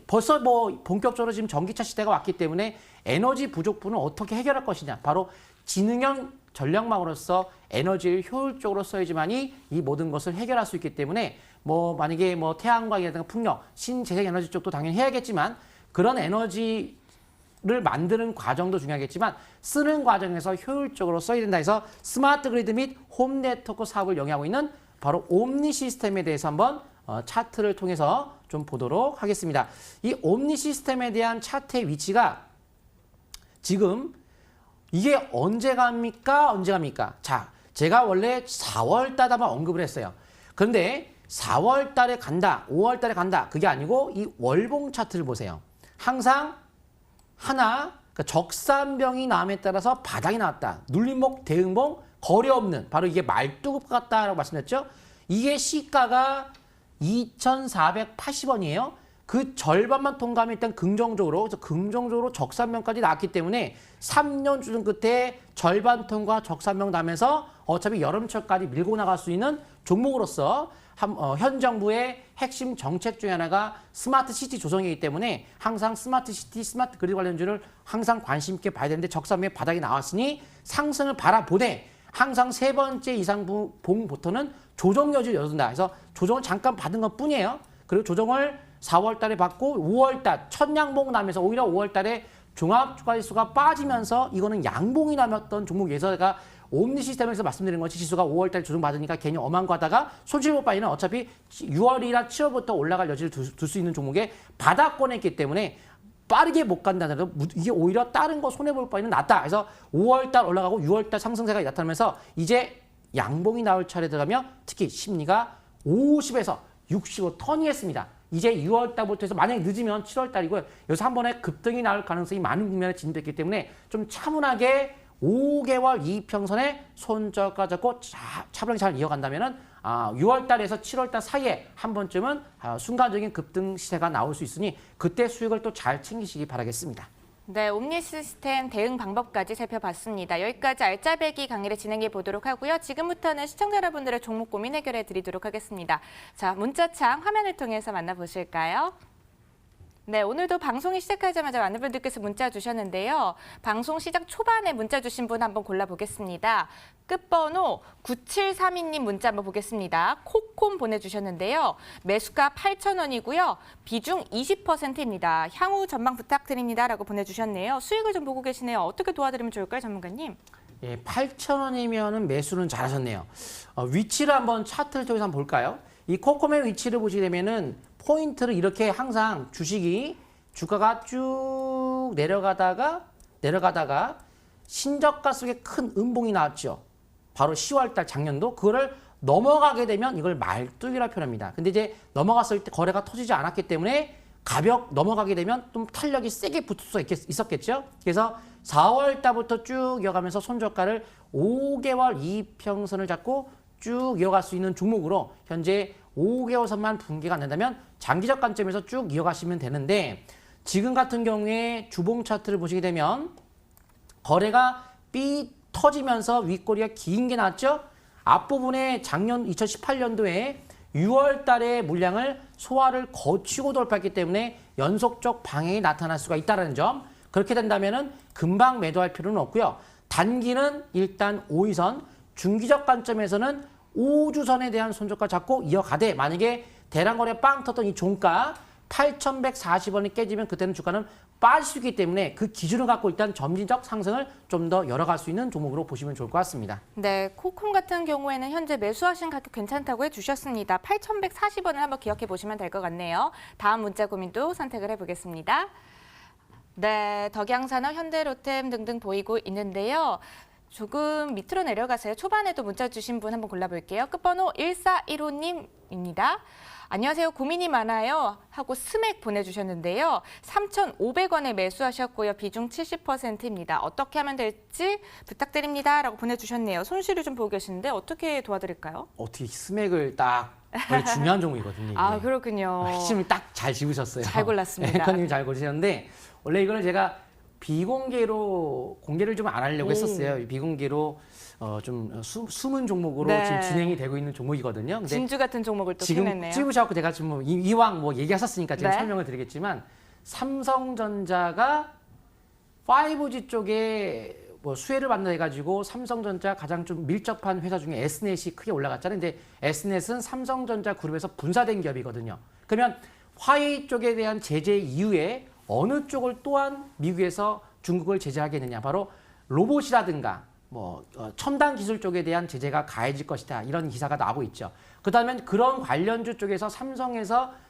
벌써 뭐 본격적으로 지금 전기차 시대가 왔기 때문에 에너지 부족분을 어떻게 해결할 것이냐. 바로 지능형 전력망으로서 에너지를 효율적으로 써야지만이 이 모든 것을 해결할 수 있기 때문에 뭐 만약에 뭐 태양광이라든가 풍력, 신재생 에너지 쪽도 당연히 해야겠지만 그런 에너지를 만드는 과정도 중요하겠지만 쓰는 과정에서 효율적으로 써야 된다 해서 스마트 그리드 및 홈 네트워크 사업을 영위하고 있는 바로 옴니 시스템에 대해서 한번 차트를 통해서 좀 보도록 하겠습니다. 이 옴니 시스템에 대한 차트의 위치가 지금 이게 언제 갑니까? 언제 갑니까? 자, 제가 원래 4월 달에 한번 언급을 했어요. 그런데 4월 달에 간다, 5월 달에 간다. 그게 아니고 이 월봉 차트를 보세요. 항상 하나 그러니까 적산병이 나옴에 따라서 바닥이 나왔다. 눌림목, 대응봉, 거래 없는 바로 이게 말뚝 같다라고 말씀드렸죠. 이게 시가가 2,480원이에요. 그 절반만 통과하면 일단 긍정적으로 적산병까지 나왔기 때문에 3년 주중 끝에 절반 통과 적산병 나면서 어차피 여름철까지 밀고 나갈 수 있는 종목으로서 현 정부의 핵심 정책 중에 하나가 스마트 시티 조성이기 때문에 항상 스마트 시티, 스마트 그리드 관련주를 항상 관심 있게 봐야 되는데 적산병의 바닥이 나왔으니 상승을 바라보되 항상 세 번째 이상 봉부터는 조정 여지를 열어둔다. 그래서 조정을 잠깐 받은 것 뿐이에요. 그리고 조정을 4월 달에 받고 5월 달 첫 양봉 나면서 오히려 5월 달에 종합주가지수가 빠지면서 이거는 양봉이 남았던 종목에서 제가 옴니 시스템에서 말씀드린 것이 지수가 5월 달 조정받으니까 괜히 엄한 거 하다가 손실 못 바이는 어차피 6월이나 7월부터 올라갈 여지를 둘 수 있는 종목에 바닥권에 있기 때문에 빠르게 못 간다더라도 이게 오히려 다른 거 손해볼 바에는 낫다. 그래서 5월 달 올라가고 6월 달 상승세가 나타나면서 이제 양봉이 나올 차례 들어가며 특히 심리가 50에서 60으로 터닝했습니다. 이제 6월 달부터 해서 만약에 늦으면 7월 달이고요. 여기서 한 번에 급등이 나올 가능성이 많은 국면에 진입했기 때문에 좀 차분하게 5개월 이평선에 손절가 잡고 차분하게 잘 이어간다면은 6월 달에서 7월 달 사이에 한 번쯤은 순간적인 급등 시세가 나올 수 있으니 그때 수익을 또 잘 챙기시기 바라겠습니다.
네, 옴니 시스템 대응 방법까지 살펴봤습니다. 여기까지 알짜배기 강의를 진행해 보도록 하고요. 지금부터는 시청자 여러분들의 종목 고민 해결해 드리도록 하겠습니다. 자, 문자창 화면을 통해서 만나보실까요? 네, 오늘도 방송이 시작하자마자 많은 분들께서 문자 주셨는데요. 방송 시작 초반에 문자 주신 분 한번 골라보겠습니다. 끝번호 9732님 문자 한번 보겠습니다. 콕콤 보내주셨는데요. 매수가 8,000원이고요. 비중 20%입니다. 향후 전망 부탁드립니다. 라고 보내주셨네요. 수익을 좀 보고 계시네요. 어떻게 도와드리면 좋을까요, 전문가님?
예, 8,000원이면 매수는 잘하셨네요. 위치를 한번 차트를 통해서 한번 볼까요? 이 콕콤의 위치를 보시게 되면은 포인트를 이렇게 항상 주가가 쭉 내려가다가 신저가 속에 큰 음봉이 나왔죠. 바로 10월 달 작년도 그거를 넘어가게 되면 이걸 말뚝이라 표현합니다. 근데 이제 넘어갔을 때 거래가 터지지 않았기 때문에 넘어가게 되면 좀 탄력이 세게 붙을 수 있었겠죠. 그래서 4월 달부터 쭉 이어가면서 손저가를 5개월 이평선을 잡고 쭉 이어갈 수 있는 종목으로 현재 5개월선만 분기가 안 된다면 장기적 관점에서 쭉 이어가시면 되는데 지금 같은 경우에 주봉 차트를 보시게 되면 거래가 삐 터지면서 윗꼬리가 긴 게 나왔죠. 앞부분에 작년 2018년도에 6월 달에 물량을 소화를 거치고 돌파했기 때문에 연속적 방향이 나타날 수가 있다는 점. 그렇게 된다면은 금방 매도할 필요는 없고요. 단기는 일단 5위선, 중기적 관점에서는 5주선에 대한 손절가 잡고 이어가되 만약에 대량거래 빵 텄던 이 종가 8,140원이 깨지면 그때는 주가는 빠질 수 있기 때문에 그 기준을 갖고 일단 점진적 상승을 좀 더 열어갈 수 있는 종목으로 보시면 좋을 것 같습니다.
네, 코콤 같은 경우에는 현재 매수하신 가격 괜찮다고 해주셨습니다. 8,140원을 한번 기억해 보시면 될 것 같네요. 다음 문자 고민도 선택을 해보겠습니다. 네, 덕양산업, 현대로템 등등 보이고 있는데요. 조금 밑으로 내려가세요. 초반에도 문자 주신 분 한번 골라볼게요. 끝번호 1415님입니다. 안녕하세요. 고민이 많아요. 하고 스맥 보내주셨는데요. 3,500원에 매수하셨고요. 비중 70%입니다. 어떻게 하면 될지 부탁드립니다. 라고 보내주셨네요. 손실을 좀 보고 계시는데 어떻게 도와드릴까요?
어떻게 스맥을 딱 원래 중요한 종목이거든요. 이게.
아, 그렇군요.
핵심을 딱 잘 집으셨어요.
잘 골랐습니다.
앵커님이 잘 고르셨는데 원래 이거는 제가 비공개로 공개를 좀 안 하려고 했었어요. 비공개로 좀 숨은 종목으로
네.
지금 진행이 되고 있는 종목이거든요. 근데
진주 같은 종목을 또
지금
펴냈네요.
찝으셔갖고 제가 지금 뭐 이왕 뭐 얘기하셨으니까 제가
네.
설명을 드리겠지만 삼성전자가 5G 쪽에 뭐 수혜를 받는 해가지고 삼성전자 가장 좀 밀접한 회사 중에 S넷이 크게 올라갔잖아요. 근데 S넷은 삼성전자 그룹에서 분사된 기업이거든요. 그러면 화웨이 쪽에 대한 제재 이후에 어느 쪽을 또한 미국에서 중국을 제재하겠느냐. 바로 로봇이라든가 뭐 첨단 기술 쪽에 대한 제재가 가해질 것이다. 이런 기사가 나오고 있죠. 그렇다면 그런 관련주 쪽에서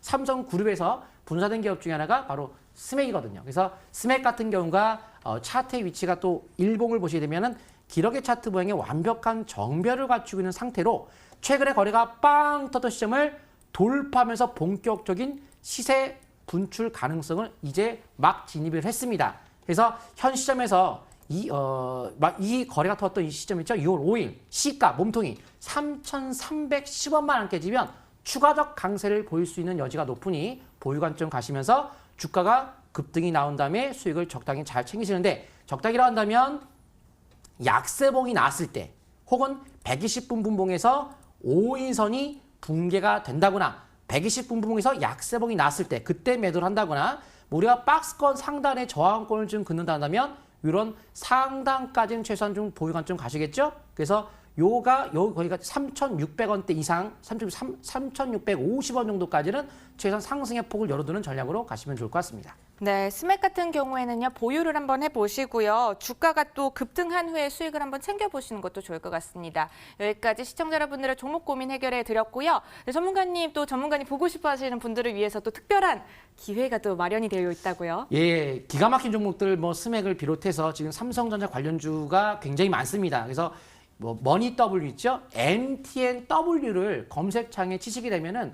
삼성그룹에서 분사된 기업 중에 하나가 바로 스맥이거든요. 그래서 스맥 같은 경우가 차트의 위치가 또 일봉을 보시게 되면은 기러기 차트 모양의 완벽한 정별을 갖추고 있는 상태로 최근에 거래가 빵 떴던 시점을 돌파하면서 본격적인 시세 분출 가능성을 이제 막 진입을 했습니다. 그래서 현 시점에서 이 거래가 터졌던 이 시점 있죠? 6월 5일 시가 몸통이 3,310원만 안 깨지면 추가적 강세를 보일 수 있는 여지가 높으니 보유 관점 가시면서 주가가 급등이 나온 다음에 수익을 적당히 잘 챙기시는데 적당히라 한다면 약세봉이 나왔을 때 혹은 120분 분봉에서 5인선이 붕괴가 된다거나 120분 분봉에서 약세봉이 나왔을 때 그때 매도를 한다거나 우리가 박스권 상단에 저항권을 좀 긋는다면 이런 상단까지는 최소한 좀 보유 관점 가시겠죠? 그래서 거기가 3,600원대 이상, 3,650원 정도까지는 최소한 상승의 폭을 열어두는 전략으로 가시면 좋을 것 같습니다.
네, 스맥 같은 경우에는요, 보유를 한번 해보시고요. 주가가 또 급등한 후에 수익을 한번 챙겨보시는 것도 좋을 것 같습니다. 여기까지 시청자 여러분들의 종목 고민 해결해 드렸고요. 네, 전문가님 보고 싶어 하시는 분들을 위해서 또 특별한 기회가 또 마련이 되어 있다고요.
예, 기가 막힌 종목들 스맥을 비롯해서 지금 삼성전자 관련주가 굉장히 많습니다. 그래서 머니W 있죠? MTNW를 검색창에 치시게 되면은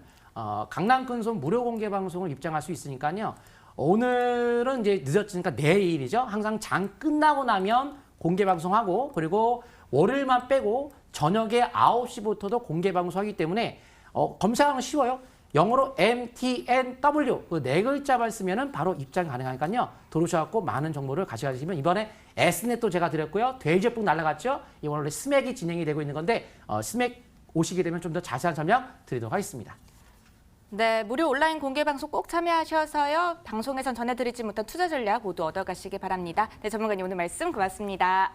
강남근손 무료 공개 방송을 입장할 수 있으니까요. 오늘은 이제 늦었으니까 내일이죠. 항상 장 끝나고 나면 공개 방송하고 그리고 월요일만 빼고 저녁에 9시부터도 공개 방송하기 때문에 검색하는 건 쉬워요. 영어로 MTNW 그 네 글자만 쓰면은 바로 입장 가능하니까요. 들어오셔갖고 많은 정보를 가져가시면 이번에 S넷도 제가 드렸고요. 돼지역북 날라갔죠. 이번 원래 스맥이 진행이 되고 있는 건데 스맥 오시게 되면 좀 더 자세한 설명 드리도록 하겠습니다.
네, 무료 온라인 공개 방송 꼭 참여하셔서요. 방송에선 전해드리지 못한 투자 전략 모두 얻어가시기 바랍니다. 네, 전문가님 오늘 말씀 고맙습니다.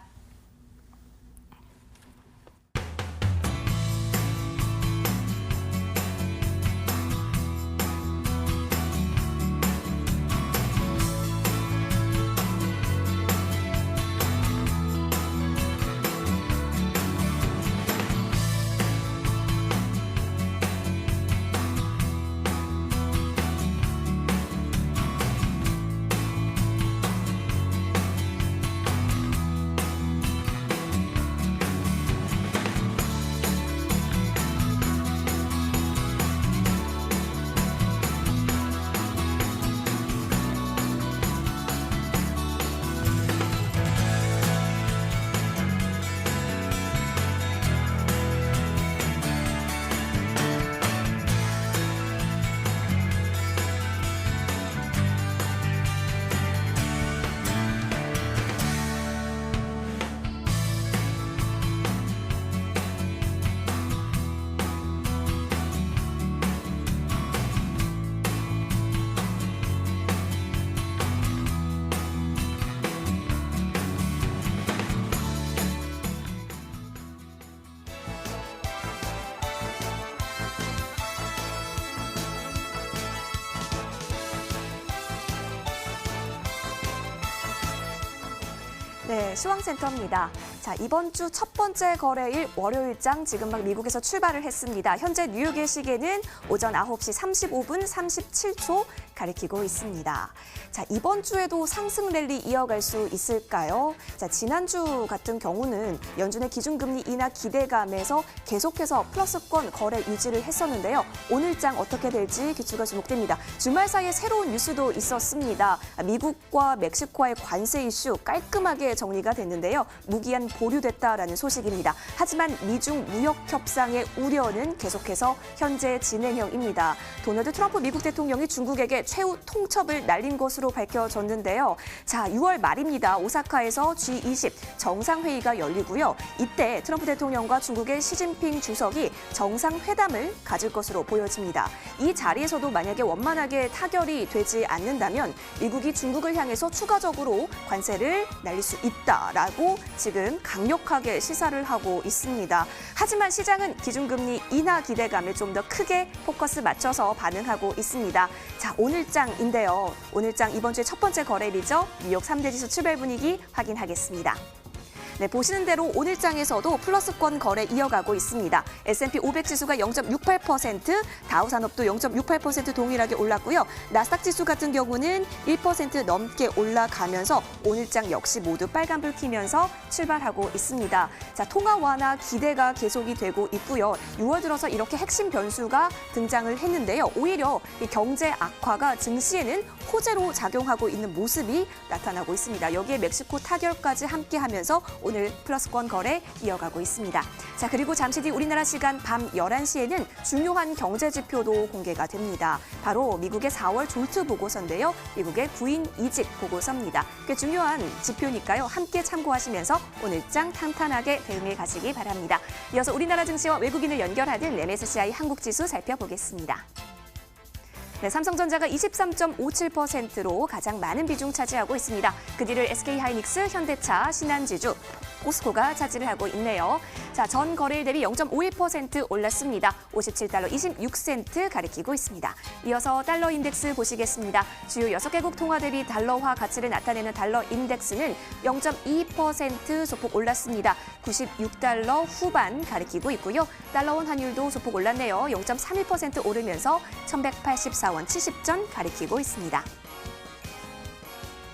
네, 시황센터입니다. 자, 이번 주 첫 번째 거래일 월요일장 지금 막 미국에서 출발을 했습니다. 현재 뉴욕의 시계는 오전 9시 35분 37초 가리키고 있습니다. 자, 이번 주에도 상승 랠리 이어갈 수 있을까요? 자, 지난주 같은 경우는 연준의 기준금리 인하 기대감에서 계속해서 플러스권 거래 유지를 했었는데요. 오늘장 어떻게 될지 귀추가 주목됩니다. 주말 사이에 새로운 뉴스도 있었습니다. 미국과 멕시코와의 관세 이슈 깔끔하게 정리가 됐는데요. 무기한 보류됐다라는 소식입니다. 하지만 미중 무역 협상의 우려는 계속해서 현재 진행형입니다. 도널드 트럼프 미국 대통령이 중국에게 최후 통첩을 날린 것으로 밝혀졌는데요. 자, 6월 말입니다. 오사카에서 G20 정상회의가 열리고요. 이때 트럼프 대통령과 중국의 시진핑 주석이 정상회담을 가질 것으로 보여집니다. 이 자리에서도 만약에 원만하게 타결이 되지 않는다면 미국이 중국을 향해서 추가적으로 관세를 날릴 수 있다라고 지금 강력하게 시사를 하고 있습니다. 하지만 시장은 기준금리 인하 기대감에 좀 더 크게 포커스 맞춰서 반응하고 있습니다. 자, 오늘장인데요. 오늘장 이번 주의 첫 번째 거래일이죠. 뉴욕 3대 지수 출발 분위기 확인하겠습니다. 네, 보시는 대로 오늘장에서도 플러스권 거래 이어가고 있습니다. S&P 500 지수가 0.68%, 다우산업도 0.68% 동일하게 올랐고요. 나스닥 지수 같은 경우는 1% 넘게 올라가면서 오늘장 역시 모두 빨간불 켜면서 출발하고 있습니다. 자, 통화 완화 기대가 계속이 되고 있고요. 6월 들어서 이렇게 핵심 변수가 등장을 했는데요. 오히려 이 경제 악화가 증시에는 호재로 작용하고 있는 모습이 나타나고 있습니다. 여기에 멕시코 타결까지 함께하면서 오늘 플러스권 거래 이어가고 있습니다. 자, 그리고 잠시 뒤 우리나라 시간 밤 11시에는 중요한 경제 지표도 공개가 됩니다. 바로 미국의 4월 졸트 보고서인데요. 미국의 구인 이직 보고서입니다. 꽤 중요한 지표니까요. 함께 참고하시면서 오늘장 탄탄하게 대응해 가시기 바랍니다. 이어서 우리나라 증시와 외국인을 연결하는 MSCI 한국지수 살펴보겠습니다. 네, 삼성전자가 23.57%로 가장 많은 비중 차지하고 있습니다. 그 뒤를 SK하이닉스, 현대차, 신한지주, 포스코가 차지를 하고 있네요. 자, 전 거래일 대비 0.51% 올랐습니다. 57달러 26센트 가리키고 있습니다. 이어서 달러 인덱스 보시겠습니다. 주요 6개국 통화 대비 달러화 가치를 나타내는 달러 인덱스는 0.2% 소폭 올랐습니다. 96달러 후반 가리키고 있고요. 달러원 환율도 소폭 올랐네요. 0.31% 오르면서 1184원 70전 가리키고 있습니다.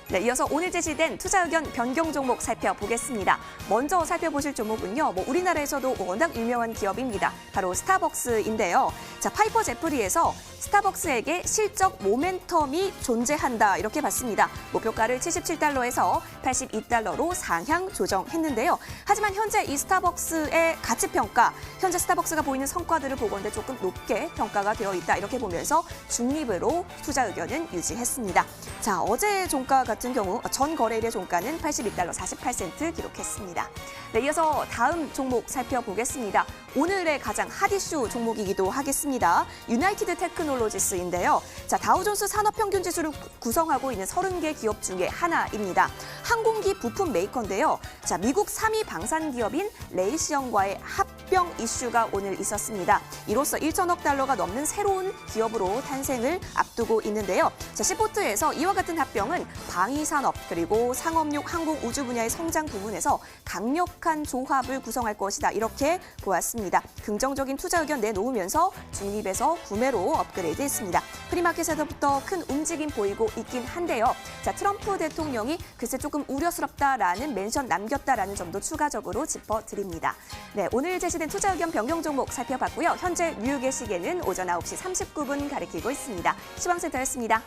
네, 이어서 오늘 제시된 투자 의견 변경 종목 살펴보겠습니다. 먼저 살펴보실 종목은요. 우리나라에서도 워낙 유명한 기업입니다. 바로 스타벅스인데요. 자, 파이퍼 제프리에서 스타벅스에게 실적 모멘텀이 존재한다 이렇게 봤습니다. 목표가를 77달러에서 82달러로 상향 조정했는데요. 하지만 현재 이 스타벅스의 가치 평가, 현재 스타벅스가 보이는 성과들을 보건대 조금 높게 평가가 되어 있다 이렇게 보면서 중립으로 투자 의견은 유지했습니다. 자, 어제 종가 같은 경우 전 거래일의 종가는 82달러 48센트 기록했습니다. 네, 이어서 다음 종목 살펴보겠습니다. 오늘의 가장 핫 이슈 종목이기도 하겠습니다. 유나이티드 테크놀로지스인데요. 자, 다우존스 산업평균 지수를 구성하고 있는 30개 기업 중에 하나입니다. 항공기 부품 메이커인데요. 자, 미국 3위 방산 기업인 레이시언과의 합병 이슈가 오늘 있었습니다. 이로써 1천억 달러가 넘는 새로운 기업으로 탄생을 앞두고 있는데요. 자, 시포트에서 이와 같은 합병은 방위산업 그리고 상업용 항공 우주 분야의 성장 부분에서 강력한 조합을 구성할 것이다. 이렇게 보았습니다. 긍정적인 투자 의견 내놓으면서 중립에서 구매로 업그레이드했습니다. 프리마켓에서부터 큰 움직임 보이고 있긴 한데요. 자, 트럼프 대통령이 글쎄 조금 우려스럽다라는 멘션 남겼다라는 점도 추가적으로 짚어드립니다. 네, 오늘 제시된 투자 의견 변경 종목 살펴봤고요. 현재 뉴욕의 시계는 오전 9시 39분 가리키고 있습니다. 시황센터였습니다.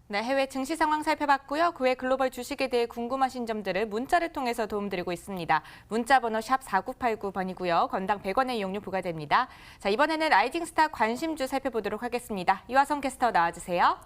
네, 해외 증시 상황 살펴봤고요. 그 외 글로벌 주식에 대해 궁금하신 점들을 문자를 통해서 도움드리고 있습니다. 문자 번호 샵 4989번이고요. 건당 100원의 이용료 부과됩니다. 자, 이번에는 라이징 스타 관심주 살펴보도록 하겠습니다. 이화성 캐스터 나와주세요.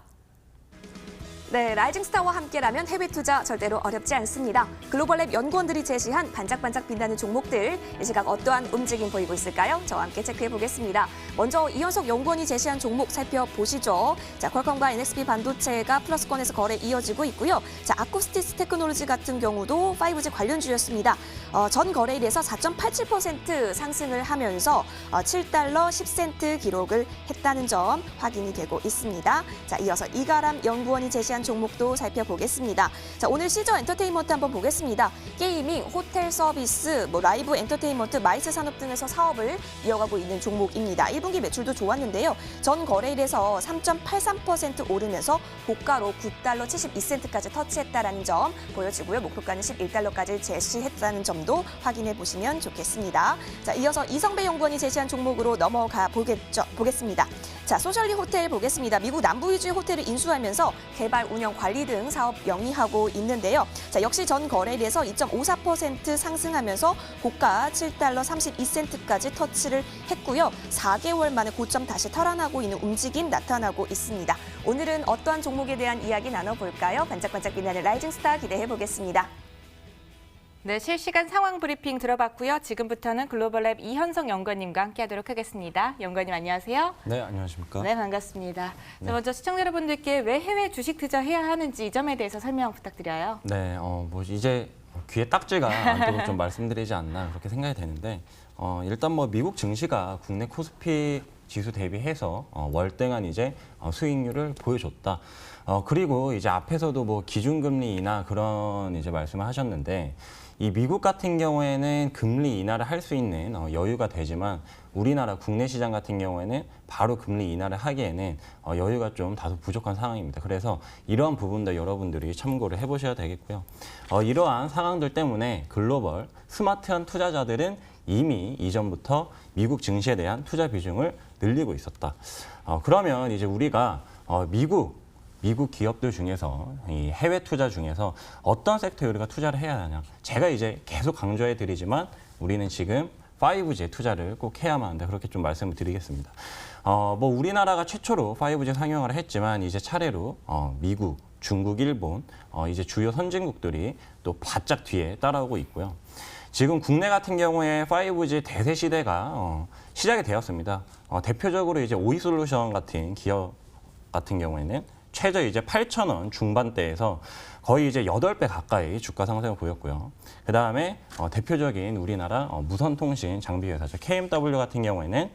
네, 라이징 스타와 함께라면 해외 투자 절대로 어렵지 않습니다. 글로벌랩 연구원들이 제시한 반짝반짝 빛나는 종목들, 이 시각 어떠한 움직임 보이고 있을까요? 저와 함께 체크해 보겠습니다. 먼저 이현석 연구원이 제시한 종목 살펴보시죠. 자, 퀄컴과 NXP 반도체가 플러스권에서 거래 이어지고 있고요. 자, 아쿠스티스 테크놀로지 같은 경우도 5G 관련주였습니다. 전 거래일에서 4.87% 상승을 하면서 $7 10센트 기록을 했다는 점 확인이 되고 있습니다. 자, 이어서 이가람 연구원이 제시한 종목도 살펴보겠습니다. 자, 오늘 시저 엔터테인먼트 한번 보겠습니다. 게이밍, 호텔 서비스, 라이브 엔터테인먼트, 마이스 산업 등에서 사업을 이어가고 있는 종목입니다. 1분기 매출도 좋았는데요. 전 거래일에서 3.83% 오르면서 고가로 $9 72센트까지 터치했다는 점 보여지고요. 목표가는 $11까지 제시했다는 점도 확인해 보시면 좋겠습니다. 자, 이어서 이성배 연구원이 제시한 종목으로 넘어가 보겠습니다. 자, 소셜리 호텔 보겠습니다. 미국 남부 위주의 호텔을 인수하면서 개발, 운영, 관리 등 사업 영위하고 있는데요. 자, 역시 전 거래일에서 2.54% 상승하면서 고가 $7 32센트까지 터치를 했고요. 4개월 만에 고점 다시 탈환하고 있는 움직임 나타나고 있습니다. 오늘은 어떠한 종목에 대한 이야기 나눠볼까요? 반짝반짝 빛나는 라이징 스타 기대해 보겠습니다.
네, 실시간 상황 브리핑 들어봤고요. 지금부터는 글로벌랩 이현석 연구원님과 함께하도록 하겠습니다. 연구원님 안녕하세요.
네, 안녕하십니까.
네, 반갑습니다.
네.
자, 먼저 시청자 여러분들께 왜 해외 주식 투자해야 하는지 이 점에 대해서 설명 부탁드려요.
네, 이제 귀에 딱지가 않도록 좀 말씀드리지 않나 그렇게 생각이 되는데 일단 미국 증시가 국내 코스피 지수 대비해서 월등한 이제 수익률을 보여줬다. 그리고 이제 앞에서도 기준금리 인하 그런 이제 말씀을 하셨는데 이 미국 같은 경우에는 금리 인하를 할 수 있는 여유가 되지만 우리나라 국내 시장 같은 경우에는 바로 금리 인하를 하기에는 여유가 좀 다소 부족한 상황입니다. 그래서 이러한 부분도 여러분들이 참고를 해보셔야 되겠고요. 이러한 상황들 때문에 글로벌 스마트한 투자자들은 이미 이전부터 미국 증시에 대한 투자 비중을 늘리고 있었다. 그러면 이제 우리가 미국 기업들 중에서 이 해외 투자 중에서 어떤 섹터에 우리가 투자를 해야 하냐. 제가 이제 계속 강조해 드리지만 우리는 지금 5G에 투자를 꼭 해야만 한다. 그렇게 좀 말씀을 드리겠습니다. 우리나라가 최초로 5G 상용화를 했지만 이제 차례로 미국, 중국, 일본 이제 주요 선진국들이 또 바짝 뒤에 따라오고 있고요. 지금 국내 같은 경우에 5G 대세 시대가 시작이 되었습니다. 대표적으로 이제 오이솔루션 같은 기업 같은 경우에는 최저 이제 8,000원 중반대에서 거의 이제 8배 가까이 주가 상승을 보였고요. 그 다음에 대표적인 우리나라 무선통신 장비 회사죠. KMW 같은 경우에는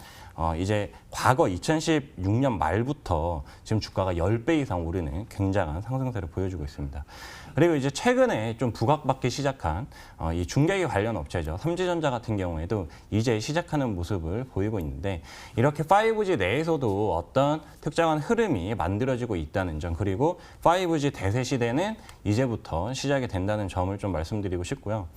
이제 과거 2016년 말부터 지금 주가가 10배 이상 오르는 굉장한 상승세를 보여주고 있습니다. 그리고 이제 최근에 좀 부각받기 시작한 이 중계기 관련 업체죠. 삼지전자 같은 경우에도 이제 시작하는 모습을 보이고 있는데 이렇게 5G 내에서도 어떤 특정한 흐름이 만들어지고 있다는 점 그리고 5G 대세 시대는 이제부터 시작이 된다는 점을 좀 말씀드리고 싶고요.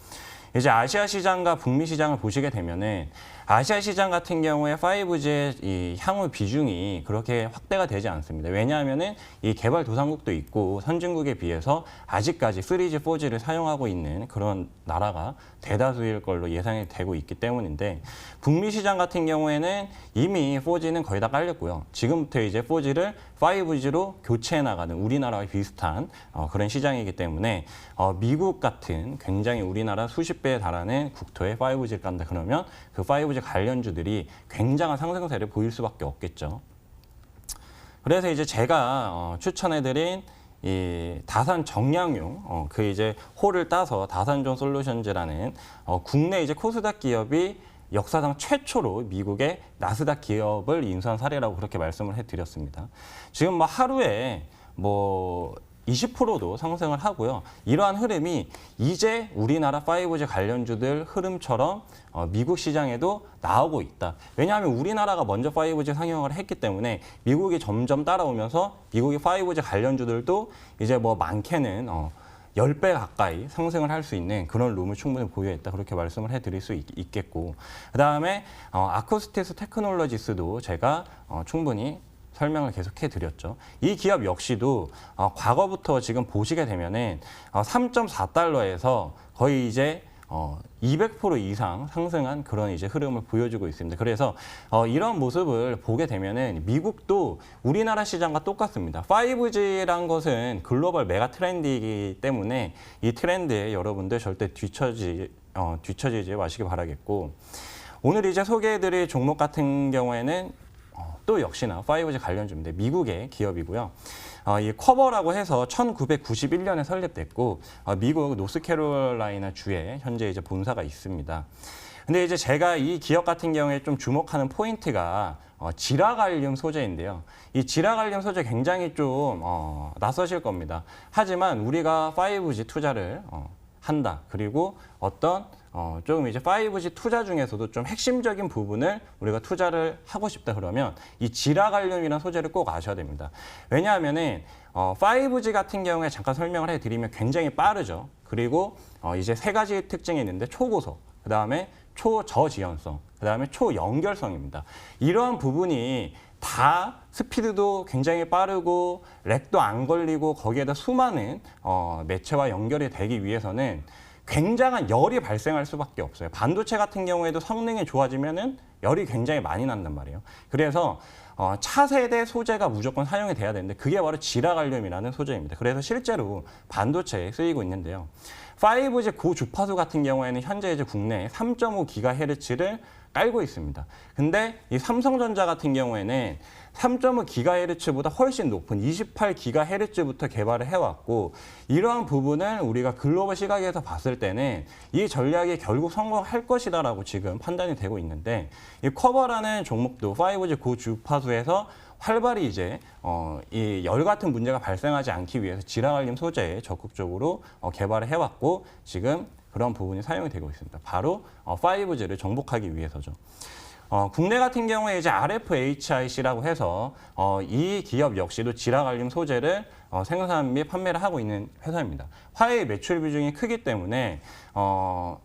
이제 아시아 시장과 북미 시장을 보시게 되면은 아시아 시장 같은 경우에 5G의 이 향후 비중이 그렇게 확대가 되지 않습니다. 왜냐하면은 이 개발도상국도 있고 선진국에 비해서 아직까지 3G, 4G를 사용하고 있는 그런 나라가 대다수일 걸로 예상이 되고 있기 때문인데 북미 시장 같은 경우에는 이미 4G는 거의 다 깔렸고요. 지금부터 이제 4G를 5G로 교체해 나가는 우리나라와 비슷한 그런 시장이기 때문에 미국 같은 굉장히 우리나라 수십 배에 달하는 국토에 5G를 깐다 그러면 그 5G 관련주들이 굉장한 상승세를 보일 수밖에 없겠죠. 그래서 이제 제가 추천해드린 이 다산 정량용 그 이제 홀을 따서 다산존 솔루션즈라는 국내 이제 코스닥 기업이 역사상 최초로 미국의 나스닥 기업을 인수한 사례라고 그렇게 말씀을 해드렸습니다. 지금 하루에 20%도 상승을 하고요. 이러한 흐름이 이제 우리나라 5G 관련주들 흐름처럼 미국 시장에도 나오고 있다. 왜냐하면 우리나라가 먼저 5G 상용화를 했기 때문에 미국이 점점 따라오면서 미국의 5G 관련주들도 이제 많게는 10배 가까이 상승을 할 수 있는 그런 룸을 충분히 보유했다. 그렇게 말씀을 해드릴 수 있겠고 그다음에 아쿠스티스 테크놀로지스도 제가 충분히 설명을 계속해 드렸죠. 이 기업 역시도 과거부터 지금 보시게 되면은 3.4달러에서 거의 이제 200% 이상 상승한 그런 이제 흐름을 보여주고 있습니다. 그래서 이런 모습을 보게 되면은 미국도 우리나라 시장과 똑같습니다. 5G란 것은 글로벌 메가 트렌드이기 때문에 이 트렌드에 여러분들 절대 뒤처지지 마시기 바라겠고, 오늘 이제 소개해드릴 종목 같은 경우에는 또 역시나 5G 관련주인데 미국의 기업이고요. 이 쿼버라고 해서 1991년에 설립됐고 미국 노스캐롤라이나 주에 현재 이제 본사가 있습니다. 근데 이제 제가 이 기업 같은 경우에 좀 주목하는 포인트가 지라갈륨 소재인데요. 이 지라갈륨 소재 굉장히 좀 낯서실 겁니다. 하지만 우리가 5G 투자를 한다. 그리고 어떤 조금 이제 5G 투자 중에서도 좀 핵심적인 부분을 우리가 투자를 하고 싶다 그러면 이 지라갈륨이라는 소재를 꼭 아셔야 됩니다. 왜냐하면은 5G 같은 경우에 잠깐 설명을 해드리면 굉장히 빠르죠. 그리고 이제 세 가지 특징이 있는데 초고속, 그 다음에 초저지연성, 그 다음에 초연결성입니다. 이러한 부분이 다 스피드도 굉장히 빠르고 렉도 안 걸리고 거기에다 수많은 매체와 연결이 되기 위해서는 굉장한 열이 발생할 수밖에 없어요. 반도체 같은 경우에도 성능이 좋아지면은 열이 굉장히 많이 난단 말이에요. 그래서 차세대 소재가 무조건 사용이 돼야 되는데 그게 바로 지라갈륨이라는 소재입니다. 그래서 실제로 반도체에 쓰이고 있는데요. 5G 고주파수 같은 경우에는 현재 이제 국내에 3.5GHz를 깔고 있습니다. 근데 이 삼성전자 같은 경우에는 3.5GHz보다 훨씬 높은 28GHz부터 개발을 해왔고, 이러한 부분을 우리가 글로벌 시각에서 봤을 때는 이 전략이 결국 성공할 것이다라고 지금 판단이 되고 있는데, 이 커버라는 종목도 5G 고주파수에서 활발히 이제 이 열 같은 문제가 발생하지 않기 위해서 지라갈륨 소재에 적극적으로 개발을 해왔고 지금 그런 부분이 사용이 되고 있습니다. 바로 5G를 정복하기 위해서죠. 국내 같은 경우에 이제 RFHIC라고 해서 이 기업 역시도 지라갈륨 소재를 생산 및 판매를 하고 있는 회사입니다. 화웨이 매출 비중이 크기 때문에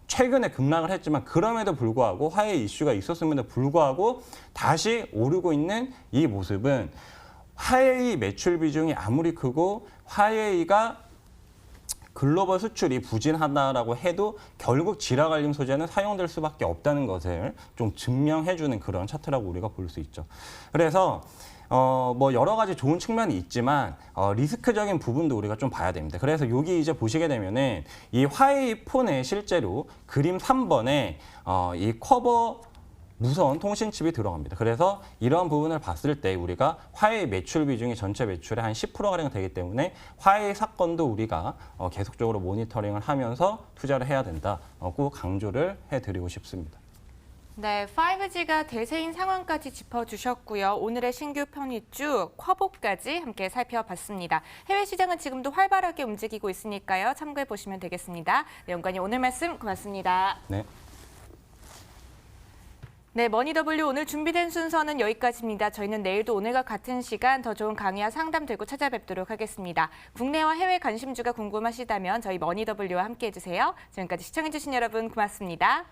최근에 급락을 했지만 그럼에도 불구하고 화웨이 이슈가 있었음에도 불구하고 다시 오르고 있는 이 모습은 화웨이 매출 비중이 아무리 크고 화웨이가 글로벌 수출이 부진하다라고 해도 결국 지라갈륨 소재는 사용될 수밖에 없다는 것을 좀 증명해주는 그런 차트라고 우리가 볼 수 있죠. 그래서 뭐 여러 가지 좋은 측면이 있지만 리스크적인 부분도 우리가 좀 봐야 됩니다. 그래서 여기 이제 보시게 되면은 이 화웨이 폰에 실제로 그림 3번에 이 커버 무선 통신칩이 들어갑니다. 그래서 이런 부분을 봤을 때 우리가 화웨이 매출 비중이 전체 매출의 한 10%가량 되기 때문에 화웨이 사건도 우리가 계속적으로 모니터링을 하면서 투자를 해야 된다고 강조를 해드리고 싶습니다.
네, 5G가 대세인 상황까지 짚어주셨고요. 오늘의 신규 편입주 쿼보까지 함께 살펴봤습니다. 해외 시장은 지금도 활발하게 움직이고 있으니까요. 참고해 보시면 되겠습니다. 네, 연구원님 오늘 말씀 고맙습니다.
네.
네, 머니더블유 오늘 준비된 순서는 여기까지입니다. 저희는 내일도 오늘과 같은 시간 더 좋은 강의와 상담 들고 찾아뵙도록 하겠습니다. 국내와 해외 관심주가 궁금하시다면 저희 머니더블유와 함께해 주세요. 지금까지 시청해 주신 여러분 고맙습니다.